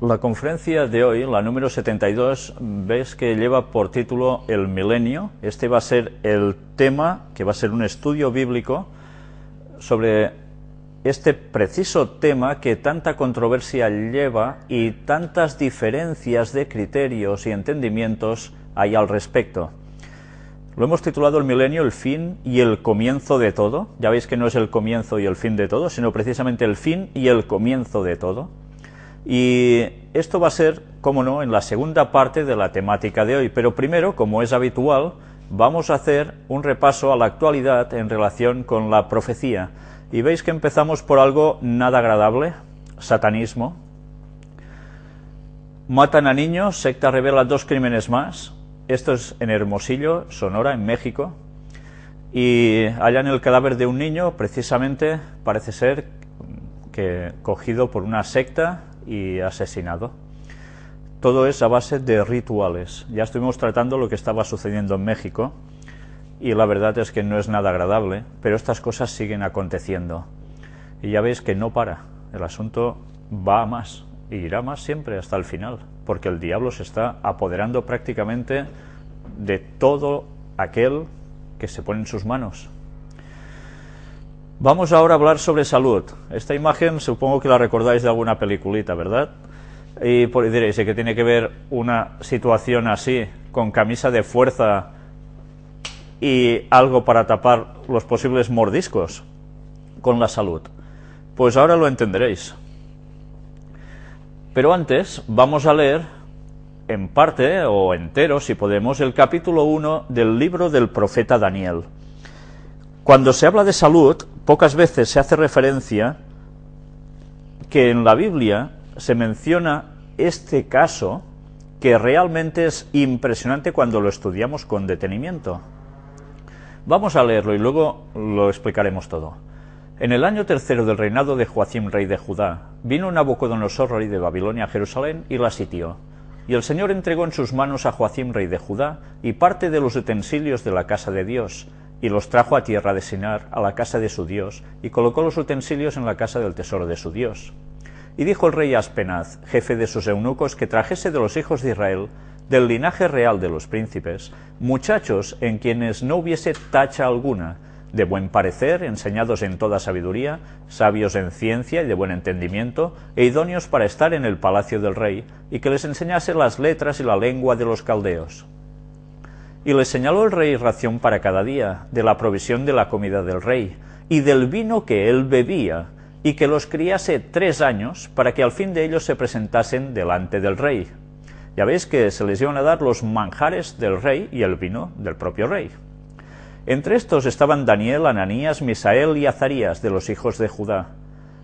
La conferencia de hoy, la número 72, ves que lleva por título El Milenio. Este va a ser el tema, que va a ser un estudio bíblico sobre este preciso tema que tanta controversia lleva y tantas diferencias de criterios y entendimientos hay al respecto. Lo hemos titulado El Milenio, el fin y el comienzo de todo. Ya veis que no es el comienzo y el fin de todo, sino precisamente el fin y el comienzo de todo. Y esto va a ser, como no, en la segunda parte de la temática de hoy. Pero primero, como es habitual, vamos a hacer un repaso a la actualidad en relación con la profecía. Y veis que empezamos por algo nada agradable: satanismo. Matan a niños, secta revela 2 crímenes más. Esto es en Hermosillo, Sonora, en México. Y hallan el cadáver de un niño, precisamente, parece ser que cogido por una secta y asesinado. Todo es a base de rituales. Ya estuvimos tratando lo que estaba sucediendo en México y la verdad es que no es nada agradable, pero estas cosas siguen aconteciendo. Y ya veis que no para. El asunto va a más y irá más siempre hasta el final, porque el diablo se está apoderando prácticamente de todo aquel que se pone en sus manos. Vamos ahora a hablar sobre salud. Esta imagen supongo que la recordáis de alguna peliculita, ¿verdad? Y diréis, ¿qué tiene que ver una situación así, con camisa de fuerza y algo para tapar los posibles mordiscos, con la salud? Pues ahora lo entenderéis. Pero antes vamos a leer, en parte o entero, si podemos, el capítulo 1 del libro del profeta Daniel. Cuando se habla de salud, pocas veces se hace referencia que en la Biblia se menciona este caso, que realmente es impresionante cuando lo estudiamos con detenimiento. Vamos a leerlo y luego lo explicaremos todo. En el año 3 del reinado de Joacim, rey de Judá, vino Nabucodonosor, rey de Babilonia, a Jerusalén y la sitió. Y el Señor entregó en sus manos a Joacim, rey de Judá, y parte de los utensilios de la casa de Dios, y los trajo a tierra de Sinar, a la casa de su Dios, y colocó los utensilios en la casa del tesoro de su Dios. Y dijo el rey a Aspenaz, jefe de sus eunucos, que trajese de los hijos de Israel, del linaje real de los príncipes, muchachos en quienes no hubiese tacha alguna, de buen parecer, enseñados en toda sabiduría, sabios en ciencia y de buen entendimiento, e idóneos para estar en el palacio del rey, y que les enseñase las letras y la lengua de los caldeos. Y les señaló el rey ración para cada día, de la provisión de la comida del rey, y del vino que él bebía, y que los criase 3 años, para que al fin de ellos se presentasen delante del rey. Ya veis que se les iban a dar los manjares del rey y el vino del propio rey. Entre estos estaban Daniel, Ananías, Misael y Azarías, de los hijos de Judá.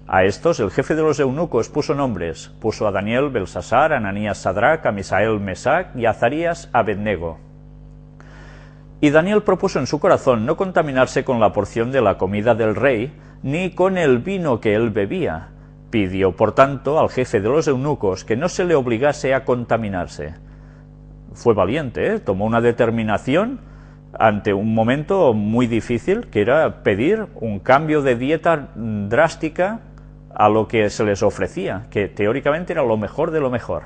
A estos el jefe de los eunucos puso nombres. Puso a Daniel Belsasar, a Ananías Sadrac, a Misael Mesac y a Azarías Abednego. Y Daniel propuso en su corazón no contaminarse con la porción de la comida del rey, ni con el vino que él bebía. Pidió, por tanto, al jefe de los eunucos que no se le obligase a contaminarse. Fue valiente, tomó una determinación ante un momento muy difícil, que era pedir un cambio de dieta drástica a lo que se les ofrecía, que teóricamente era lo mejor de lo mejor.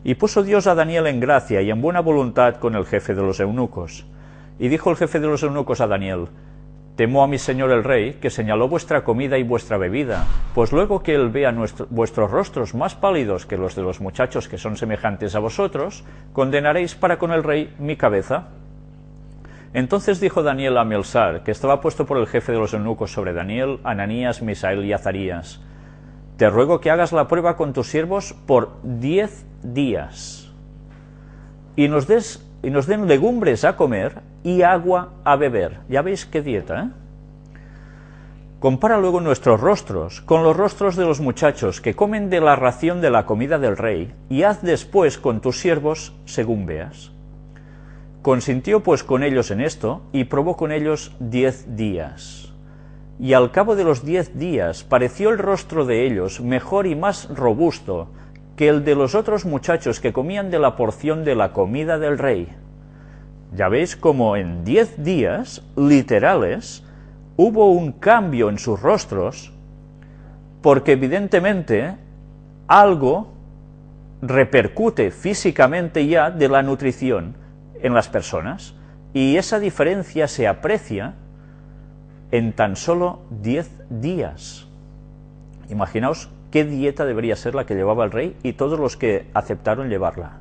Y puso Dios a Daniel en gracia y en buena voluntad con el jefe de los eunucos. Y dijo el jefe de los eunucos a Daniel: Temo a mi señor el rey, que señaló vuestra comida y vuestra bebida, pues luego que él vea vuestros rostros más pálidos que los de los muchachos que son semejantes a vosotros, condenaréis para con el rey mi cabeza. Entonces dijo Daniel a Melsar, que estaba puesto por el jefe de los eunucos sobre Daniel, Ananías, Misael y Azarías: Te ruego que hagas la prueba con tus siervos por 10 días, y nos den legumbres a comer y agua a beber. Ya veis qué dieta, ¿eh? Compara luego nuestros rostros con los rostros de los muchachos que comen de la ración de la comida del rey, y haz después con tus siervos según veas. Consintió pues con ellos en esto, y probó con ellos 10 días. Y al cabo de los 10 días pareció el rostro de ellos mejor y más robusto que el de los otros muchachos que comían de la porción de la comida del rey. Ya veis como en 10 días, literales, hubo un cambio en sus rostros, porque evidentemente algo repercute físicamente ya de la nutrición en las personas, y esa diferencia se aprecia en tan solo 10 días. Imaginaos qué dieta debería ser la que llevaba el rey y todos los que aceptaron llevarla.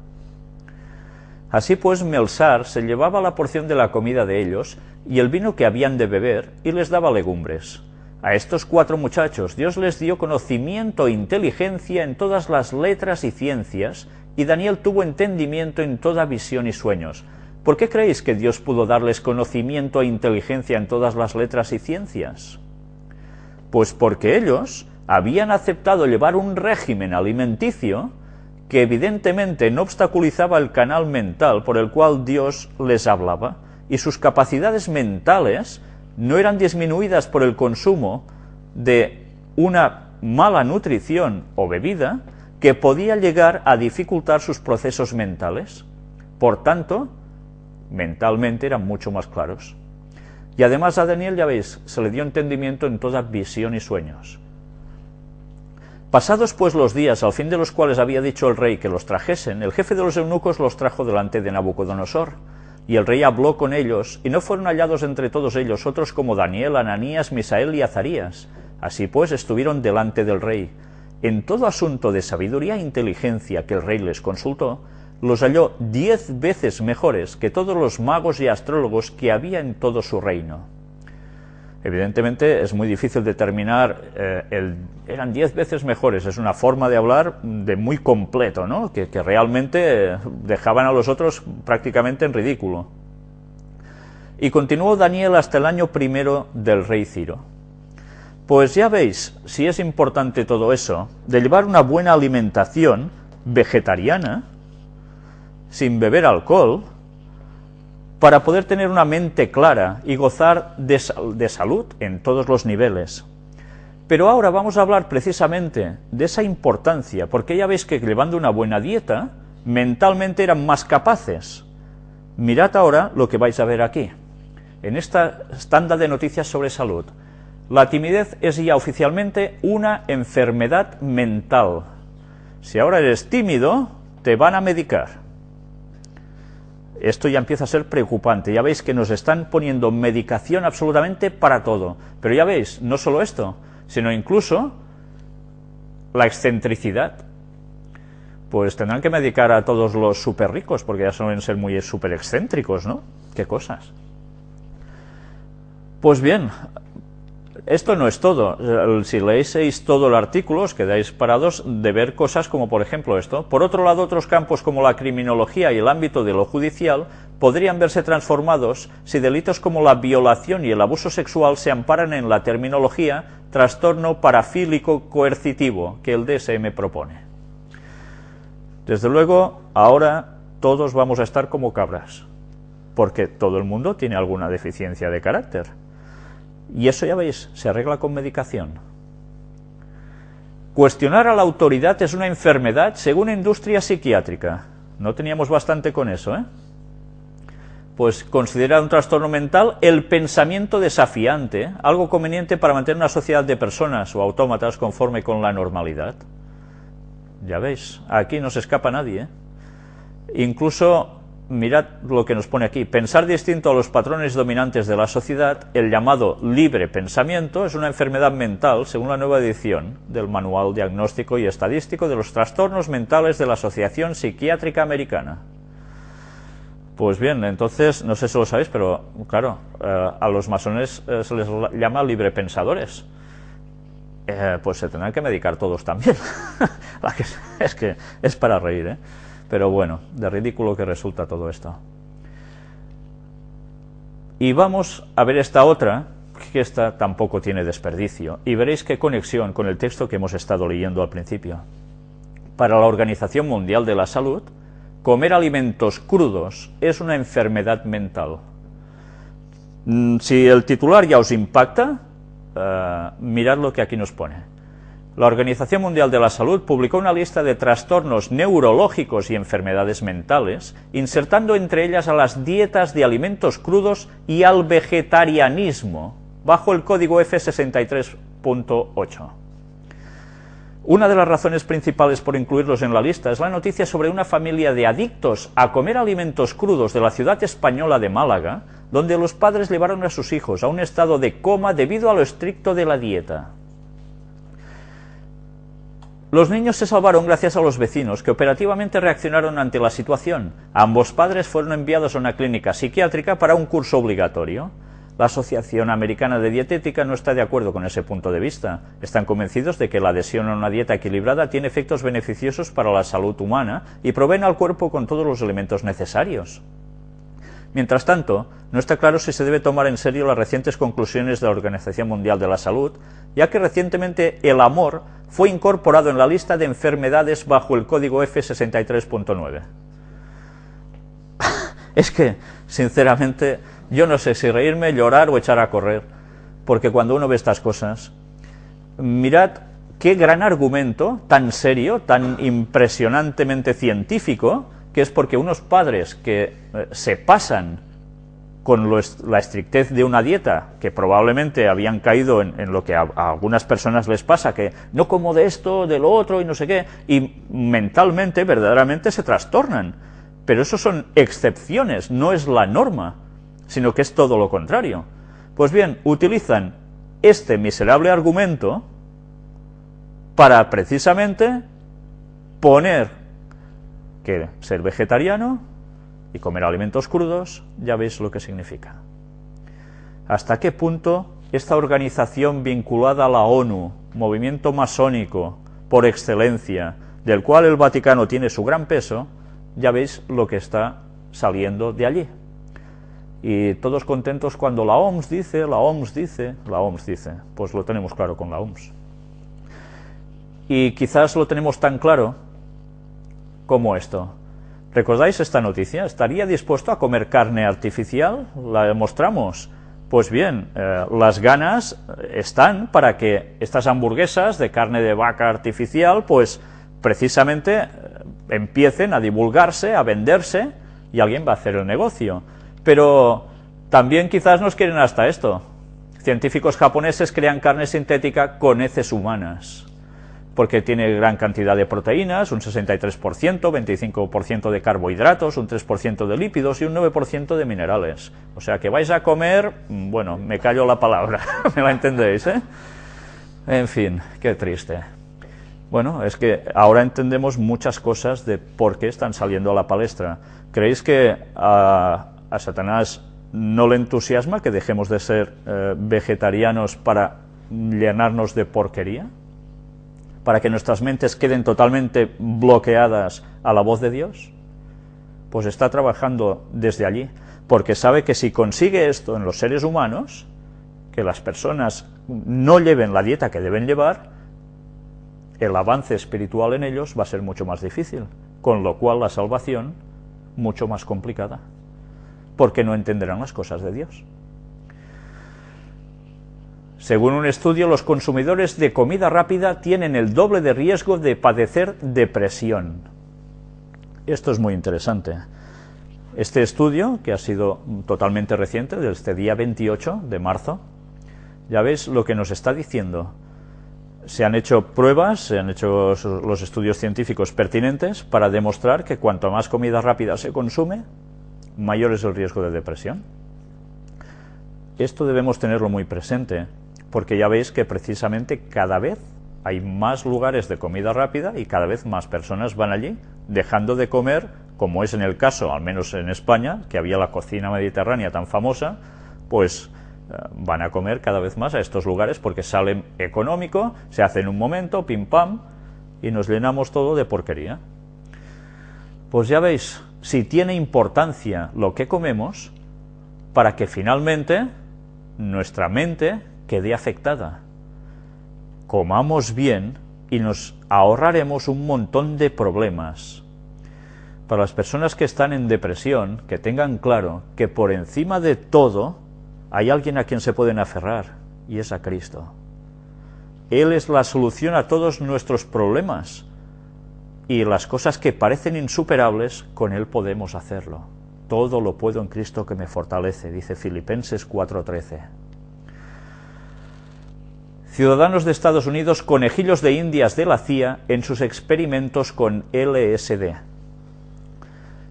Así pues, Melsar se llevaba la porción de la comida de ellos y el vino que habían de beber, y les daba legumbres. A estos 4 muchachos Dios les dio conocimiento e inteligencia en todas las letras y ciencias, y Daniel tuvo entendimiento en toda visión y sueños. ¿Por qué creéis que Dios pudo darles conocimiento e inteligencia en todas las letras y ciencias? Pues porque ellos habían aceptado llevar un régimen alimenticio que evidentemente no obstaculizaba el canal mental por el cual Dios les hablaba, y sus capacidades mentales no eran disminuidas por el consumo de una mala nutrición o bebida que podía llegar a dificultar sus procesos mentales. Por tanto, mentalmente eran mucho más claros. Y además a Daniel, ya veis, se le dio entendimiento en toda visión y sueños. Pasados pues los días, al fin de los cuales había dicho el rey que los trajesen, el jefe de los eunucos los trajo delante de Nabucodonosor. Y el rey habló con ellos, y no fueron hallados entre todos ellos otros como Daniel, Ananías, Misael y Azarías. Así pues estuvieron delante del rey. En todo asunto de sabiduría e inteligencia que el rey les consultó, los halló 10 veces mejores que todos los magos y astrólogos que había en todo su reino. Evidentemente es muy difícil determinar, eran 10 veces mejores, es una forma de hablar de muy completo, ¿no? Que realmente dejaban a los otros prácticamente en ridículo. Y continuó Daniel hasta el año 1 del rey Ciro. Pues ya veis, si es importante todo eso, de llevar una buena alimentación vegetariana, sin beber alcohol, para poder tener una mente clara y gozar de salud en todos los niveles. Pero ahora vamos a hablar precisamente de esa importancia, porque ya veis que llevando una buena dieta, mentalmente eran más capaces. Mirad ahora lo que vais a ver aquí. En esta tanda de noticias sobre salud, la timidez es ya oficialmente una enfermedad mental. Si ahora eres tímido, te van a medicar. Esto ya empieza a ser preocupante. Ya veis que nos están poniendo medicación absolutamente para todo. Pero ya veis, no solo esto, sino incluso la excentricidad. Pues tendrán que medicar a todos los súper ricos, porque ya suelen ser muy súper excéntricos, ¿no? ¿Qué cosas? Pues bien, esto no es todo. Si leéis todo el artículo, os quedáis parados de ver cosas como, por ejemplo, esto. Por otro lado, otros campos como la criminología y el ámbito de lo judicial podrían verse transformados si delitos como la violación y el abuso sexual se amparan en la terminología trastorno parafílico coercitivo que el DSM propone. Desde luego, ahora todos vamos a estar como cabras, porque todo el mundo tiene alguna deficiencia de carácter. Y eso, ya veis, se arregla con medicación. Cuestionar a la autoridad es una enfermedad según industria psiquiátrica. No teníamos bastante con eso, ¿eh? Pues considera un trastorno mental el pensamiento desafiante, algo conveniente para mantener una sociedad de personas o autómatas conforme con la normalidad. Ya veis, aquí no se escapa nadie, ¿eh? Incluso, mirad lo que nos pone aquí, pensar distinto a los patrones dominantes de la sociedad, el llamado libre pensamiento, es una enfermedad mental, según la nueva edición del Manual Diagnóstico y Estadístico de los Trastornos Mentales de la Asociación Psiquiátrica Americana. Pues bien, entonces, no sé si lo sabéis, pero claro, a los masones se les llama librepensadores. Pues se tendrán que medicar todos también. Es que es para reír, ¿eh? Pero bueno, de ridículo que resulta todo esto. Y vamos a ver esta otra, que esta tampoco tiene desperdicio, y veréis qué conexión con el texto que hemos estado leyendo al principio. Para la Organización Mundial de la Salud, comer alimentos crudos es una enfermedad mental. Si el titular ya os impacta, mirad lo que aquí nos pone. La Organización Mundial de la Salud publicó una lista de trastornos neurológicos y enfermedades mentales, insertando entre ellas a las dietas de alimentos crudos y al vegetarianismo, bajo el código F63.8. Una de las razones principales por incluirlos en la lista es la noticia sobre una familia de adictos a comer alimentos crudos de la ciudad española de Málaga, donde los padres llevaron a sus hijos a un estado de coma debido a lo estricto de la dieta. Los niños se salvaron gracias a los vecinos, que operativamente reaccionaron ante la situación. Ambos padres fueron enviados a una clínica psiquiátrica para un curso obligatorio. La Asociación Americana de Dietética no está de acuerdo con ese punto de vista. Están convencidos de que la adhesión a una dieta equilibrada tiene efectos beneficiosos para la salud humana y proveen al cuerpo con todos los elementos necesarios. Mientras tanto, no está claro si se debe tomar en serio las recientes conclusiones de la Organización Mundial de la Salud, ya que recientemente el amor fue incorporado en la lista de enfermedades bajo el código F63.9. Es que, sinceramente, yo no sé si reírme, llorar o echar a correr, porque cuando uno ve estas cosas, mirad qué gran argumento, tan serio, tan impresionantemente científico, que es porque unos padres que se pasan con la estrictez de una dieta, que probablemente habían caído en lo que a algunas personas les pasa, que no como de esto, de lo otro y no sé qué, y mentalmente, verdaderamente se trastornan. Pero eso son excepciones, no es la norma, sino que es todo lo contrario. Pues bien, utilizan este miserable argumento para precisamente poner que ser vegetariano y comer alimentos crudos, ya veis lo que significa. ¿Hasta qué punto esta organización vinculada a la ONU, movimiento masónico por excelencia, del cual el Vaticano tiene su gran peso, ya veis lo que está saliendo de allí? Y todos contentos cuando la OMS dice, la OMS dice, la OMS dice. Pues lo tenemos claro con la OMS. Y quizás lo tenemos tan claro como esto. ¿Recordáis esta noticia? ¿Estaría dispuesto a comer carne artificial? ¿La mostramos? Pues bien, las ganas están para que estas hamburguesas de carne de vaca artificial, pues precisamente empiecen a divulgarse, a venderse, y alguien va a hacer el negocio. Pero también quizás nos quieren hasta esto. Científicos japoneses crean carne sintética con heces humanas, porque tiene gran cantidad de proteínas, un 63%, 25% de carbohidratos, un 3% de lípidos y un 9% de minerales. O sea que vais a comer, bueno, me callo la palabra, me la entendéis, ¿eh? En fin, qué triste. Bueno, es que ahora entendemos muchas cosas de por qué están saliendo a la palestra. ¿Creéis que a Satanás no le entusiasma que dejemos de ser vegetarianos para llenarnos de porquería? ¿Para que nuestras mentes queden totalmente bloqueadas a la voz de Dios? Pues está trabajando desde allí, porque sabe que si consigue esto en los seres humanos, que las personas no lleven la dieta que deben llevar, el avance espiritual en ellos va a ser mucho más difícil, con lo cual la salvación mucho más complicada, porque no entenderán las cosas de Dios. Según un estudio, los consumidores de comida rápida tienen el doble de riesgo de padecer depresión. Esto es muy interesante. Este estudio, que ha sido totalmente reciente, desde este día 28 de marzo, ya veis lo que nos está diciendo. Se han hecho pruebas, se han hecho los estudios científicos pertinentes para demostrar que cuanto más comida rápida se consume, mayor es el riesgo de depresión. Esto debemos tenerlo muy presente, porque ya veis que precisamente cada vez hay más lugares de comida rápida y cada vez más personas van allí, dejando de comer, como es en el caso, al menos en España, que había la cocina mediterránea tan famosa, pues van a comer cada vez más a estos lugares porque sale económico, se hace en un momento, pim pam, y nos llenamos todo de porquería. Pues ya veis, si tiene importancia lo que comemos, para que finalmente nuestra mente quede afectada. Comamos bien y nos ahorraremos un montón de problemas. Para las personas que están en depresión, que tengan claro que por encima de todo hay alguien a quien se pueden aferrar, y es a Cristo. Él es la solución a todos nuestros problemas, y las cosas que parecen insuperables, con Él podemos hacerlo. Todo lo puedo en Cristo que me fortalece, dice Filipenses 4:13. ciudadanos de Estados Unidos, conejillos de indias de la CIA en sus experimentos con LSD.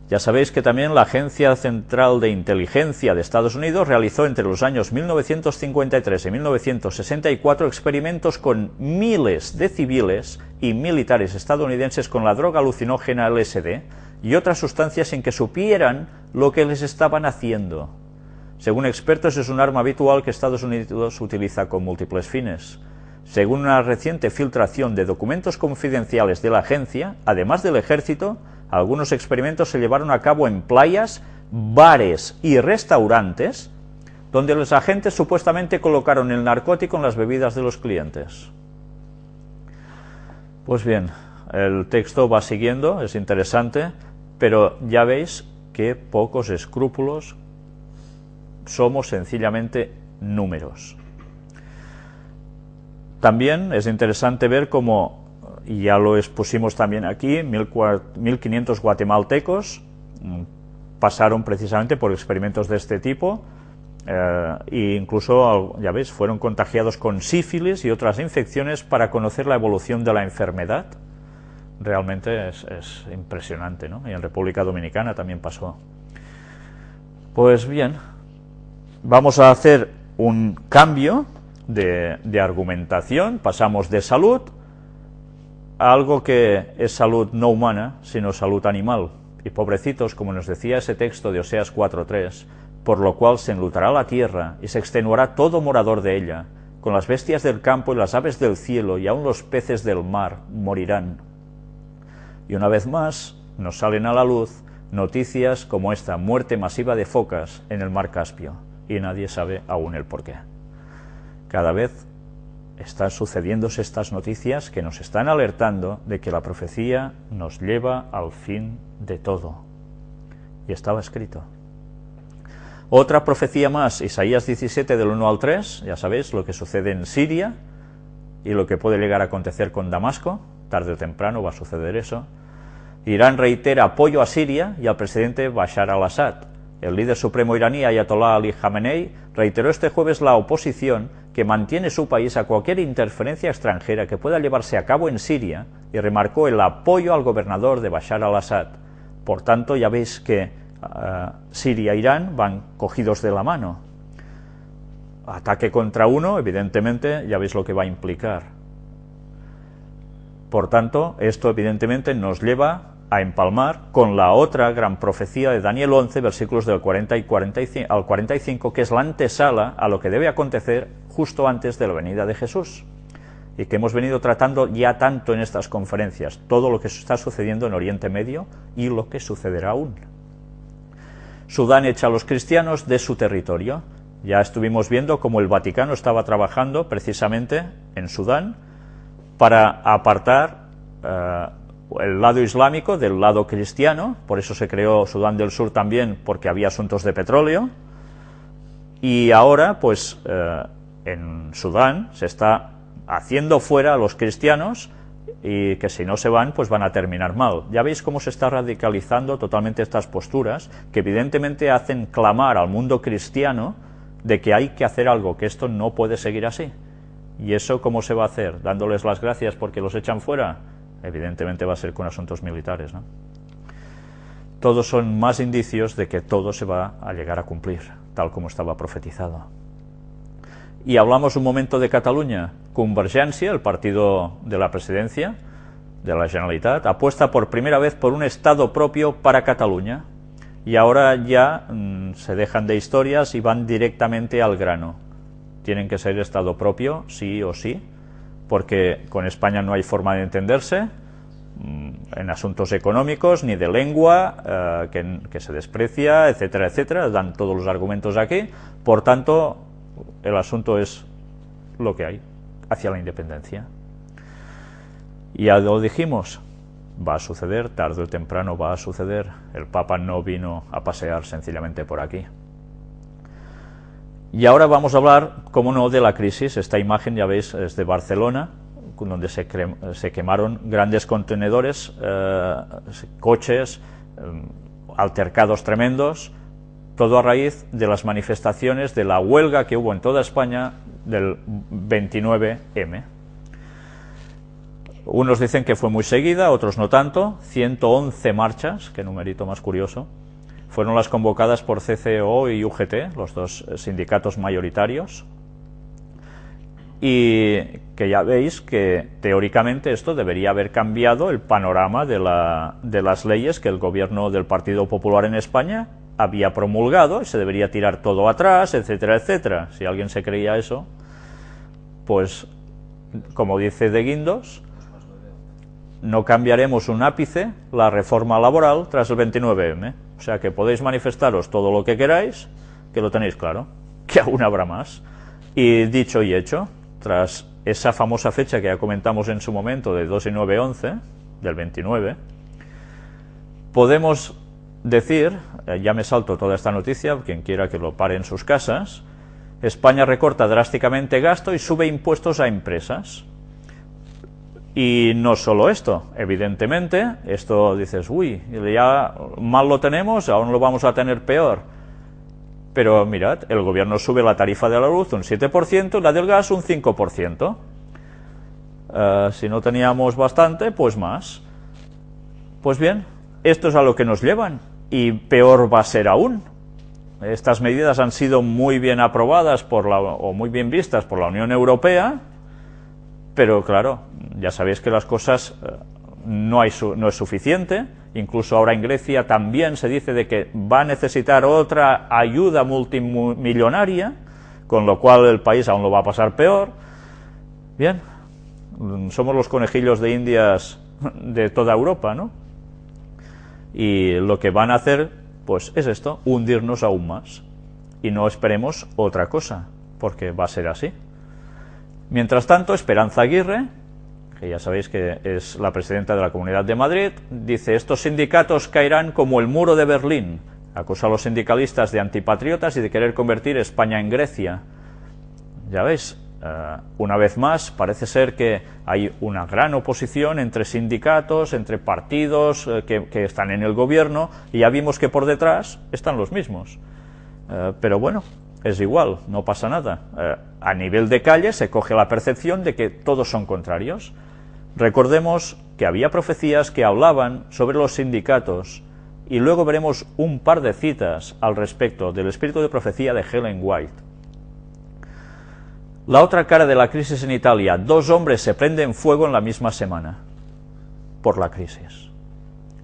Ya sabéis que también la Agencia Central de Inteligencia de Estados Unidos realizó entre los años 1953 y 1964 experimentos con miles de civiles y militares estadounidenses con la droga alucinógena LSD y otras sustancias sin que supieran lo que les estaban haciendo. Según expertos, es un arma habitual que Estados Unidos utiliza con múltiples fines. Según una reciente filtración de documentos confidenciales de la agencia, además del ejército, algunos experimentos se llevaron a cabo en playas, bares y restaurantes, donde los agentes supuestamente colocaron el narcótico en las bebidas de los clientes. Pues bien, el texto va siguiendo, es interesante, pero ya veis que pocos escrúpulos, somos sencillamente números. También es interesante ver cómo, y ya lo expusimos también aquí, 1.500 guatemaltecos pasaron precisamente por experimentos de este tipo, e incluso, ya veis, fueron contagiados con sífilis y otras infecciones para conocer la evolución de la enfermedad. Realmente es impresionante, ¿no? Y en República Dominicana también pasó. Pues bien, vamos a hacer un cambio de argumentación, pasamos de salud a algo que es salud no humana, sino salud animal. Y pobrecitos, como nos decía ese texto de Oseas 4:3, por lo cual se enlutará la tierra y se extenuará todo morador de ella, con las bestias del campo y las aves del cielo y aun los peces del mar morirán. Y una vez más nos salen a la luz noticias como esta muerte masiva de focas en el mar Caspio, y nadie sabe aún el porqué. Cada vez están sucediéndose estas noticias que nos están alertando de que la profecía nos lleva al fin de todo. Y estaba escrito. Otra profecía más, Isaías 17 del 1 al 3, ya sabéis lo que sucede en Siria y lo que puede llegar a acontecer con Damasco, tarde o temprano va a suceder eso. Irán reitera apoyo a Siria y al presidente Bashar al-Assad. El líder supremo iraní, Ayatollah Ali Khamenei, reiteró este jueves la oposición que mantiene su país a cualquier interferencia extranjera que pueda llevarse a cabo en Siria y remarcó el apoyo al gobernador de Bashar al-Assad. Por tanto, ya veis que Siria e Irán van cogidos de la mano. Ataque contra uno, evidentemente, ya veis lo que va a implicar. Por tanto, esto evidentemente nos lleva a empalmar con la otra gran profecía de Daniel 11, versículos del 40 y 45, al 45, que es la antesala a lo que debe acontecer justo antes de la venida de Jesús, y que hemos venido tratando ya tanto en estas conferencias, todo lo que está sucediendo en Oriente Medio y lo que sucederá aún. Sudán echa a los cristianos de su territorio. Ya estuvimos viendo cómo el Vaticano estaba trabajando precisamente en Sudán para apartar el lado islámico del lado cristiano. Por eso se creó Sudán del Sur también, porque había asuntos de petróleo. Y ahora, pues, en Sudán se está haciendo fuera a los cristianos, y que si no se van, pues van a terminar mal. Ya veis cómo se está radicalizando totalmente estas posturas, que evidentemente hacen clamar al mundo cristiano de que hay que hacer algo, que esto no puede seguir así. ¿Y eso cómo se va a hacer? ¿Dándoles las gracias porque los echan fuera? Evidentemente va a ser con asuntos militares, ¿no? Todos son más indicios de que todo se va a llegar a cumplir, tal como estaba profetizado. Y hablamos un momento de Cataluña. Convergència, el partido de la presidencia de la Generalitat, apuesta por primera vez por un Estado propio para Cataluña. Y ahora ya se dejan de historias y van directamente al grano. Tienen que ser Estado propio, sí o sí, porque con España no hay forma de entenderse en asuntos económicos, ni de lengua, que se desprecia, etcétera, etcétera. Dan todos los argumentos aquí. Por tanto, el asunto es lo que hay, hacia la independencia. Y ya lo dijimos, va a suceder, tarde o temprano va a suceder. El Papa no vino a pasear sencillamente por aquí. Y ahora vamos a hablar, como no, de la crisis. Esta imagen, ya veis, es de Barcelona, donde se quemaron grandes contenedores, coches, altercados tremendos, todo a raíz de las manifestaciones, de la huelga que hubo en toda España del 29M. Unos dicen que fue muy seguida, otros no tanto. 111 marchas, qué numerito más curioso, fueron las convocadas por CCO y UGT, los dos sindicatos mayoritarios. Y que ya veis que teóricamente esto debería haber cambiado el panorama de las leyes que el gobierno del Partido Popular en España había promulgado, y se debería tirar todo atrás, etcétera, etcétera. Si alguien se creía eso, pues, como dice De Guindos, no cambiaremos un ápice la reforma laboral tras el 29M. O sea que podéis manifestaros todo lo que queráis, que lo tenéis claro, que aún habrá más. Y dicho y hecho, tras esa famosa fecha que ya comentamos en su momento de 2 y 9-11, del 29, podemos decir, ya me salto toda esta noticia, quien quiera que lo pare en sus casas, España recorta drásticamente gasto y sube impuestos a empresas. Y no solo esto, evidentemente, esto dices, uy, ya mal lo tenemos, aún lo vamos a tener peor. Pero mirad, el gobierno sube la tarifa de la luz un 7% y la del gas un 5%. Si no teníamos bastante, pues más. Pues bien, esto es a lo que nos llevan, y peor va a ser aún. Estas medidas han sido muy bien aprobadas o muy bien vistas por la Unión Europea, pero claro, ya sabéis que las cosas no es suficiente. Incluso ahora en Grecia también se dice de que va a necesitar otra ayuda multimillonaria, con lo cual el país aún lo va a pasar peor. Bien, somos los conejillos de Indias de toda Europa, ¿no? Y lo que van a hacer, pues es esto, hundirnos aún más. Y no esperemos otra cosa, porque va a ser así. Mientras tanto, Esperanza Aguirre, que ya sabéis que es la presidenta de la Comunidad de Madrid, dice: estos sindicatos caerán como el muro de Berlín. Acusa a los sindicalistas de antipatriotas y de querer convertir España en Grecia. Ya veis, una vez más, parece ser que hay una gran oposición entre sindicatos, entre partidos que están en el gobierno, y ya vimos que por detrás están los mismos. Pero bueno, es igual, no pasa nada. A nivel de calle se coge la percepción de que todos son contrarios. Recordemos que había profecías que hablaban sobre los sindicatos, y luego veremos un par de citas al respecto del espíritu de profecía de Ellen White. La otra cara de la crisis en Italia: 2 hombres se prenden fuego en la misma semana por la crisis.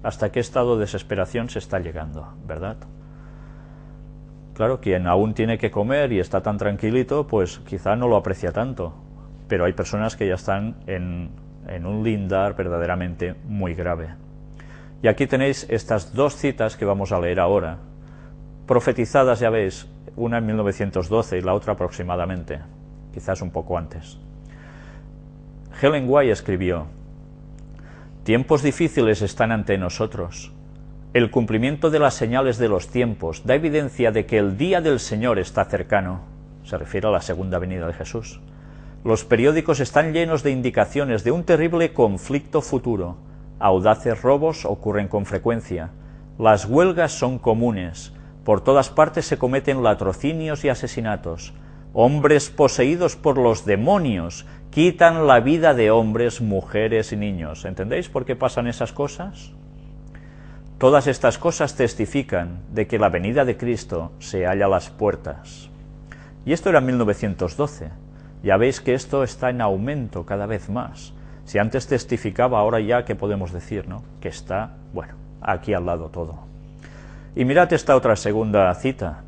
¿Hasta qué estado de desesperación se está llegando, verdad? Claro, quien aún tiene que comer y está tan tranquilito, pues quizá no lo aprecia tanto, pero hay personas que ya están en un lindar verdaderamente muy grave. Y aquí tenéis estas 2 citas que vamos a leer ahora, profetizadas, ya veis, una en 1912 y la otra aproximadamente, quizás un poco antes. Ellen White escribió: tiempos difíciles están ante nosotros. El cumplimiento de las señales de los tiempos da evidencia de que el día del Señor está cercano. Se refiere a la segunda venida de Jesús. Los periódicos están llenos de indicaciones de un terrible conflicto futuro. Audaces robos ocurren con frecuencia. Las huelgas son comunes. Por todas partes se cometen latrocinios y asesinatos. Hombres poseídos por los demonios quitan la vida de hombres, mujeres y niños. ¿Entendéis por qué pasan esas cosas? Todas estas cosas testifican de que la venida de Cristo se halla a las puertas. Y esto era en 1912. Ya veis que esto está en aumento cada vez más. Si antes testificaba, ahora ya, ¿qué podemos decir, no? Que está, bueno, aquí al lado todo. Y mirad esta otra segunda cita.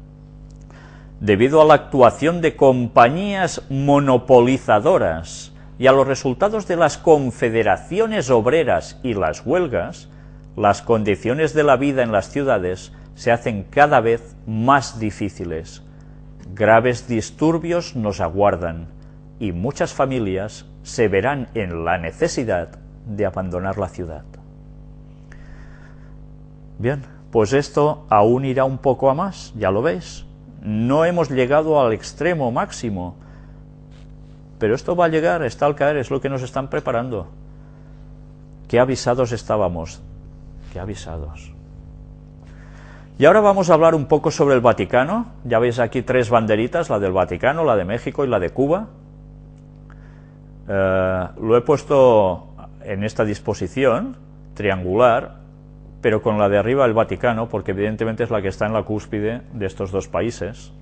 Debido a la actuación de compañías monopolizadoras y a los resultados de las confederaciones obreras y las huelgas, las condiciones de la vida en las ciudades se hacen cada vez más difíciles. Graves disturbios nos aguardan y muchas familias se verán en la necesidad de abandonar la ciudad. Bien, pues esto aún irá un poco a más, ya lo veis. No hemos llegado al extremo máximo, pero esto va a llegar, está al caer, es lo que nos están preparando. ¿Qué avisados estábamos? ¿Qué avisados? Y ahora vamos a hablar un poco sobre el Vaticano. Ya veis aquí 3 banderitas, la del Vaticano, la de México y la de Cuba. Lo he puesto en esta disposición triangular, pero con la de arriba el Vaticano, porque evidentemente es la que está en la cúspide de estos 2 países,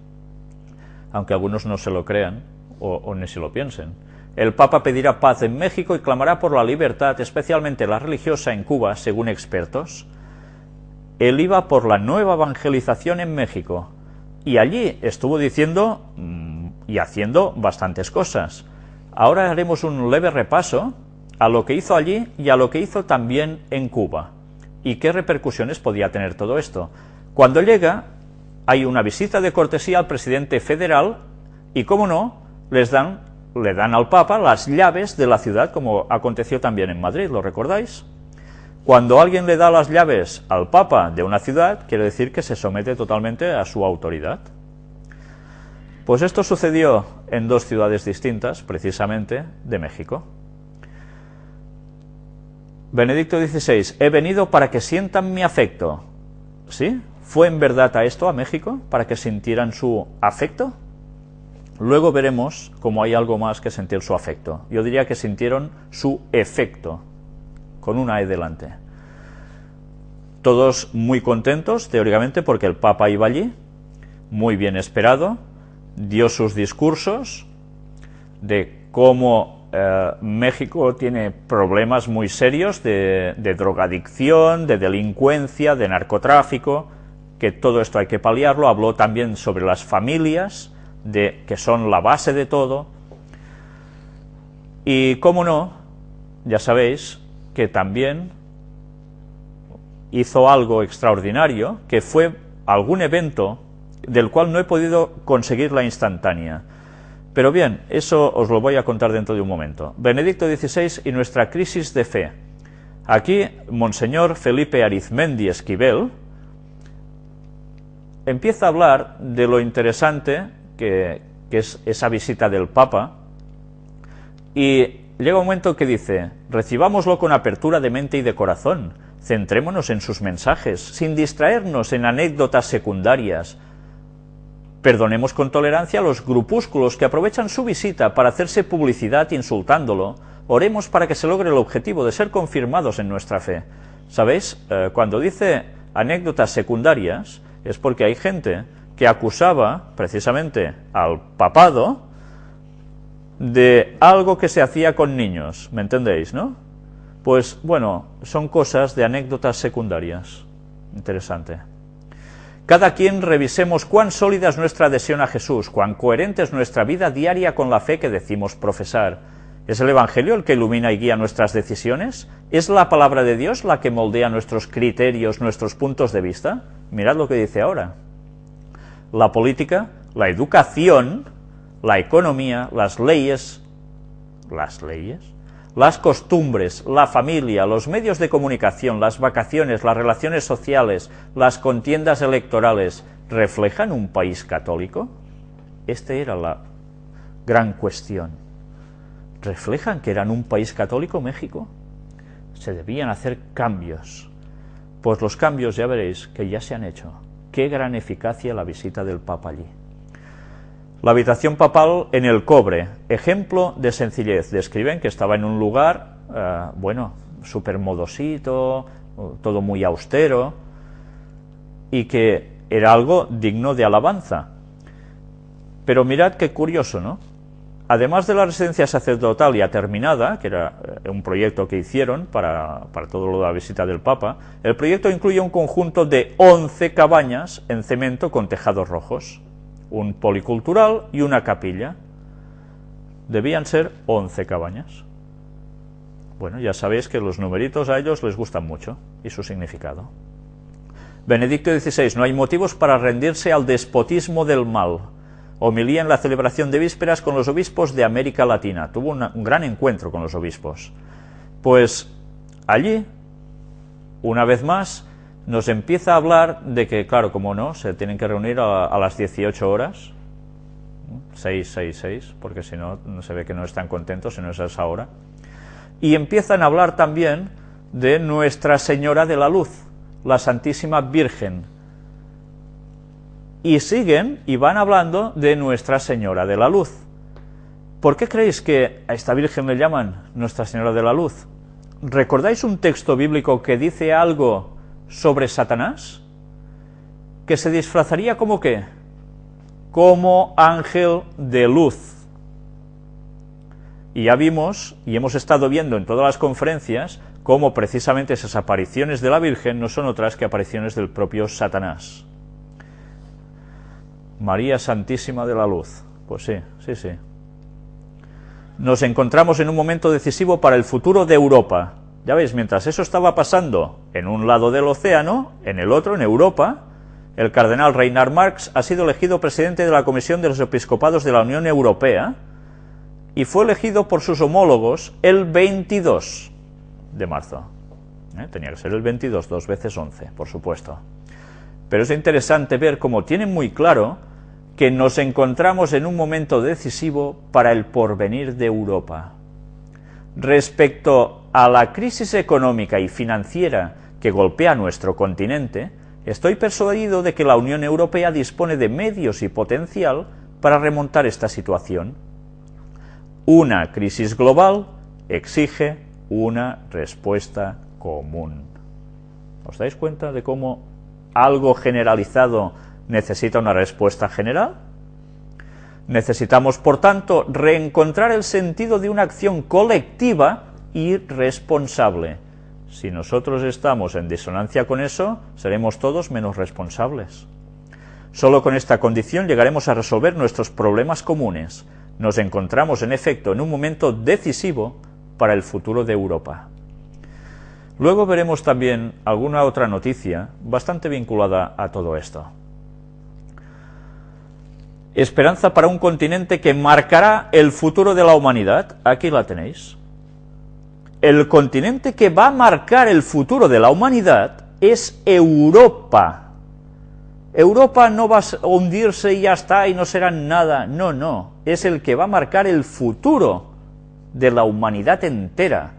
aunque algunos no se lo crean o ni se lo piensen. El Papa pedirá paz en México y clamará por la libertad, especialmente la religiosa, en Cuba, según expertos. Él iba por la nueva evangelización en México, y allí estuvo diciendo y haciendo bastantes cosas. Ahora haremos un leve repaso a lo que hizo allí y a lo que hizo también en Cuba, y qué repercusiones podía tener todo esto. Cuando llega, hay una visita de cortesía al presidente federal, y cómo no, le dan al Papa las llaves de la ciudad, como aconteció también en Madrid, ¿lo recordáis? Cuando alguien le da las llaves al Papa de una ciudad, quiere decir que se somete totalmente a su autoridad. Pues esto sucedió en 2 ciudades distintas, precisamente, de México. Benedicto XVI, he venido para que sientan mi afecto. ¿Sí? ¿Fue en verdad a esto, a México, para que sintieran su afecto? Luego veremos cómo hay algo más que sentir su afecto. Yo diría que sintieron su efecto, con una E delante. Todos muy contentos, teóricamente, porque el Papa iba allí, muy bien esperado, dio sus discursos de cómo México tiene problemas muy serios de drogadicción, de delincuencia, de narcotráfico, que todo esto hay que paliarlo. Habló también sobre las familias, que son la base de todo. Y cómo no, ya sabéis que también hizo algo extraordinario, que fue algún evento del cual no he podido conseguir la instantánea. Pero bien, eso os lo voy a contar dentro de un momento. Benedicto XVI y nuestra crisis de fe. Aquí, Monseñor Felipe Arizmendi Esquivel empieza a hablar de lo interesante que es esa visita del Papa, y llega un momento que dice: recibámoslo con apertura de mente y de corazón, centrémonos en sus mensajes, sin distraernos en anécdotas secundarias, perdonemos con tolerancia a los grupúsculos que aprovechan su visita para hacerse publicidad insultándolo, oremos para que se logre el objetivo de ser confirmados en nuestra fe. ¿Sabéis? Cuando dice anécdotas secundarias, es porque hay gente que acusaba precisamente al papado de algo que se hacía con niños, ¿me entendéis, no? Pues bueno, son cosas de anécdotas secundarias. Interesante. Cada quien revisemos cuán sólida es nuestra adhesión a Jesús, cuán coherente es nuestra vida diaria con la fe que decimos profesar. ¿Es el Evangelio el que ilumina y guía nuestras decisiones? ¿Es la palabra de Dios la que moldea nuestros criterios, nuestros puntos de vista? Mirad lo que dice ahora. La política, la educación, la economía, las leyes, las costumbres, la familia, los medios de comunicación, las vacaciones, las relaciones sociales, las contiendas electorales, ¿reflejan un país católico? Esta era la gran cuestión. ¿Reflejan que eran un país católico México? Se debían hacer cambios. Pues los cambios ya veréis que ya se han hecho. Qué gran eficacia la visita del Papa allí. La habitación papal en el Cobre, ejemplo de sencillez. Describen que estaba en un lugar, bueno, súper modosito, todo muy austero, y que era algo digno de alabanza. Pero mirad qué curioso, ¿no? Además de la residencia sacerdotal ya terminada, que era un proyecto que hicieron para todo lo de la visita del Papa, el proyecto incluye un conjunto de 11 cabañas en cemento con tejados rojos, un policultural y una capilla. Debían ser 11 cabañas. Bueno, ya sabéis que los numeritos a ellos les gustan mucho, y su significado. Benedicto XVI, no hay motivos para rendirse al despotismo del mal. Homilía en la celebración de vísperas con los obispos de América Latina. Tuvo un gran encuentro con los obispos. Pues allí, una vez más, nos empieza a hablar de que, claro, como no, se tienen que reunir a las 18 horas, 6, porque si no, se ve que no están contentos si no es a esa hora. Y empiezan a hablar también de Nuestra Señora de la Luz, la Santísima Virgen, y siguen y van hablando de Nuestra Señora de la Luz. ¿Por qué creéis que a esta Virgen le llaman Nuestra Señora de la Luz? ¿Recordáis un texto bíblico que dice algo sobre Satanás? Que se disfrazaría como ¿qué? Como ángel de luz. Y ya vimos, y hemos estado viendo en todas las conferencias, cómo precisamente esas apariciones de la Virgen no son otras que apariciones del propio Satanás. María Santísima de la Luz. Pues sí, sí, sí. Nos encontramos en un momento decisivo para el futuro de Europa. Ya veis, mientras eso estaba pasando en un lado del océano, en el otro, en Europa, el cardenal Reinhard Marx ha sido elegido presidente de la Comisión de los Episcopados de la Unión Europea y fue elegido por sus homólogos el 22 de marzo. Tenía que ser el 22, 2 veces 11, por supuesto. Pero es interesante ver cómo tienen muy claro que nos encontramos en un momento decisivo para el porvenir de Europa. Respecto a la crisis económica y financiera que golpea nuestro continente, estoy persuadido de que la Unión Europea dispone de medios y potencial para remontar esta situación. Una crisis global exige una respuesta común. ¿Os dais cuenta de cómo algo generalizado necesita una respuesta general? Necesitamos, por tanto, reencontrar el sentido de una acción colectiva y responsable. Si nosotros estamos en disonancia con eso, seremos todos menos responsables. Solo con esta condición llegaremos a resolver nuestros problemas comunes. Nos encontramos, en efecto, en un momento decisivo para el futuro de Europa. Luego veremos también alguna otra noticia bastante vinculada a todo esto. Esperanza para un continente que marcará el futuro de la humanidad. Aquí la tenéis. El continente que va a marcar el futuro de la humanidad es Europa. Europa no va a hundirse y ya está y no será nada. No, no. Es el que va a marcar el futuro de la humanidad entera.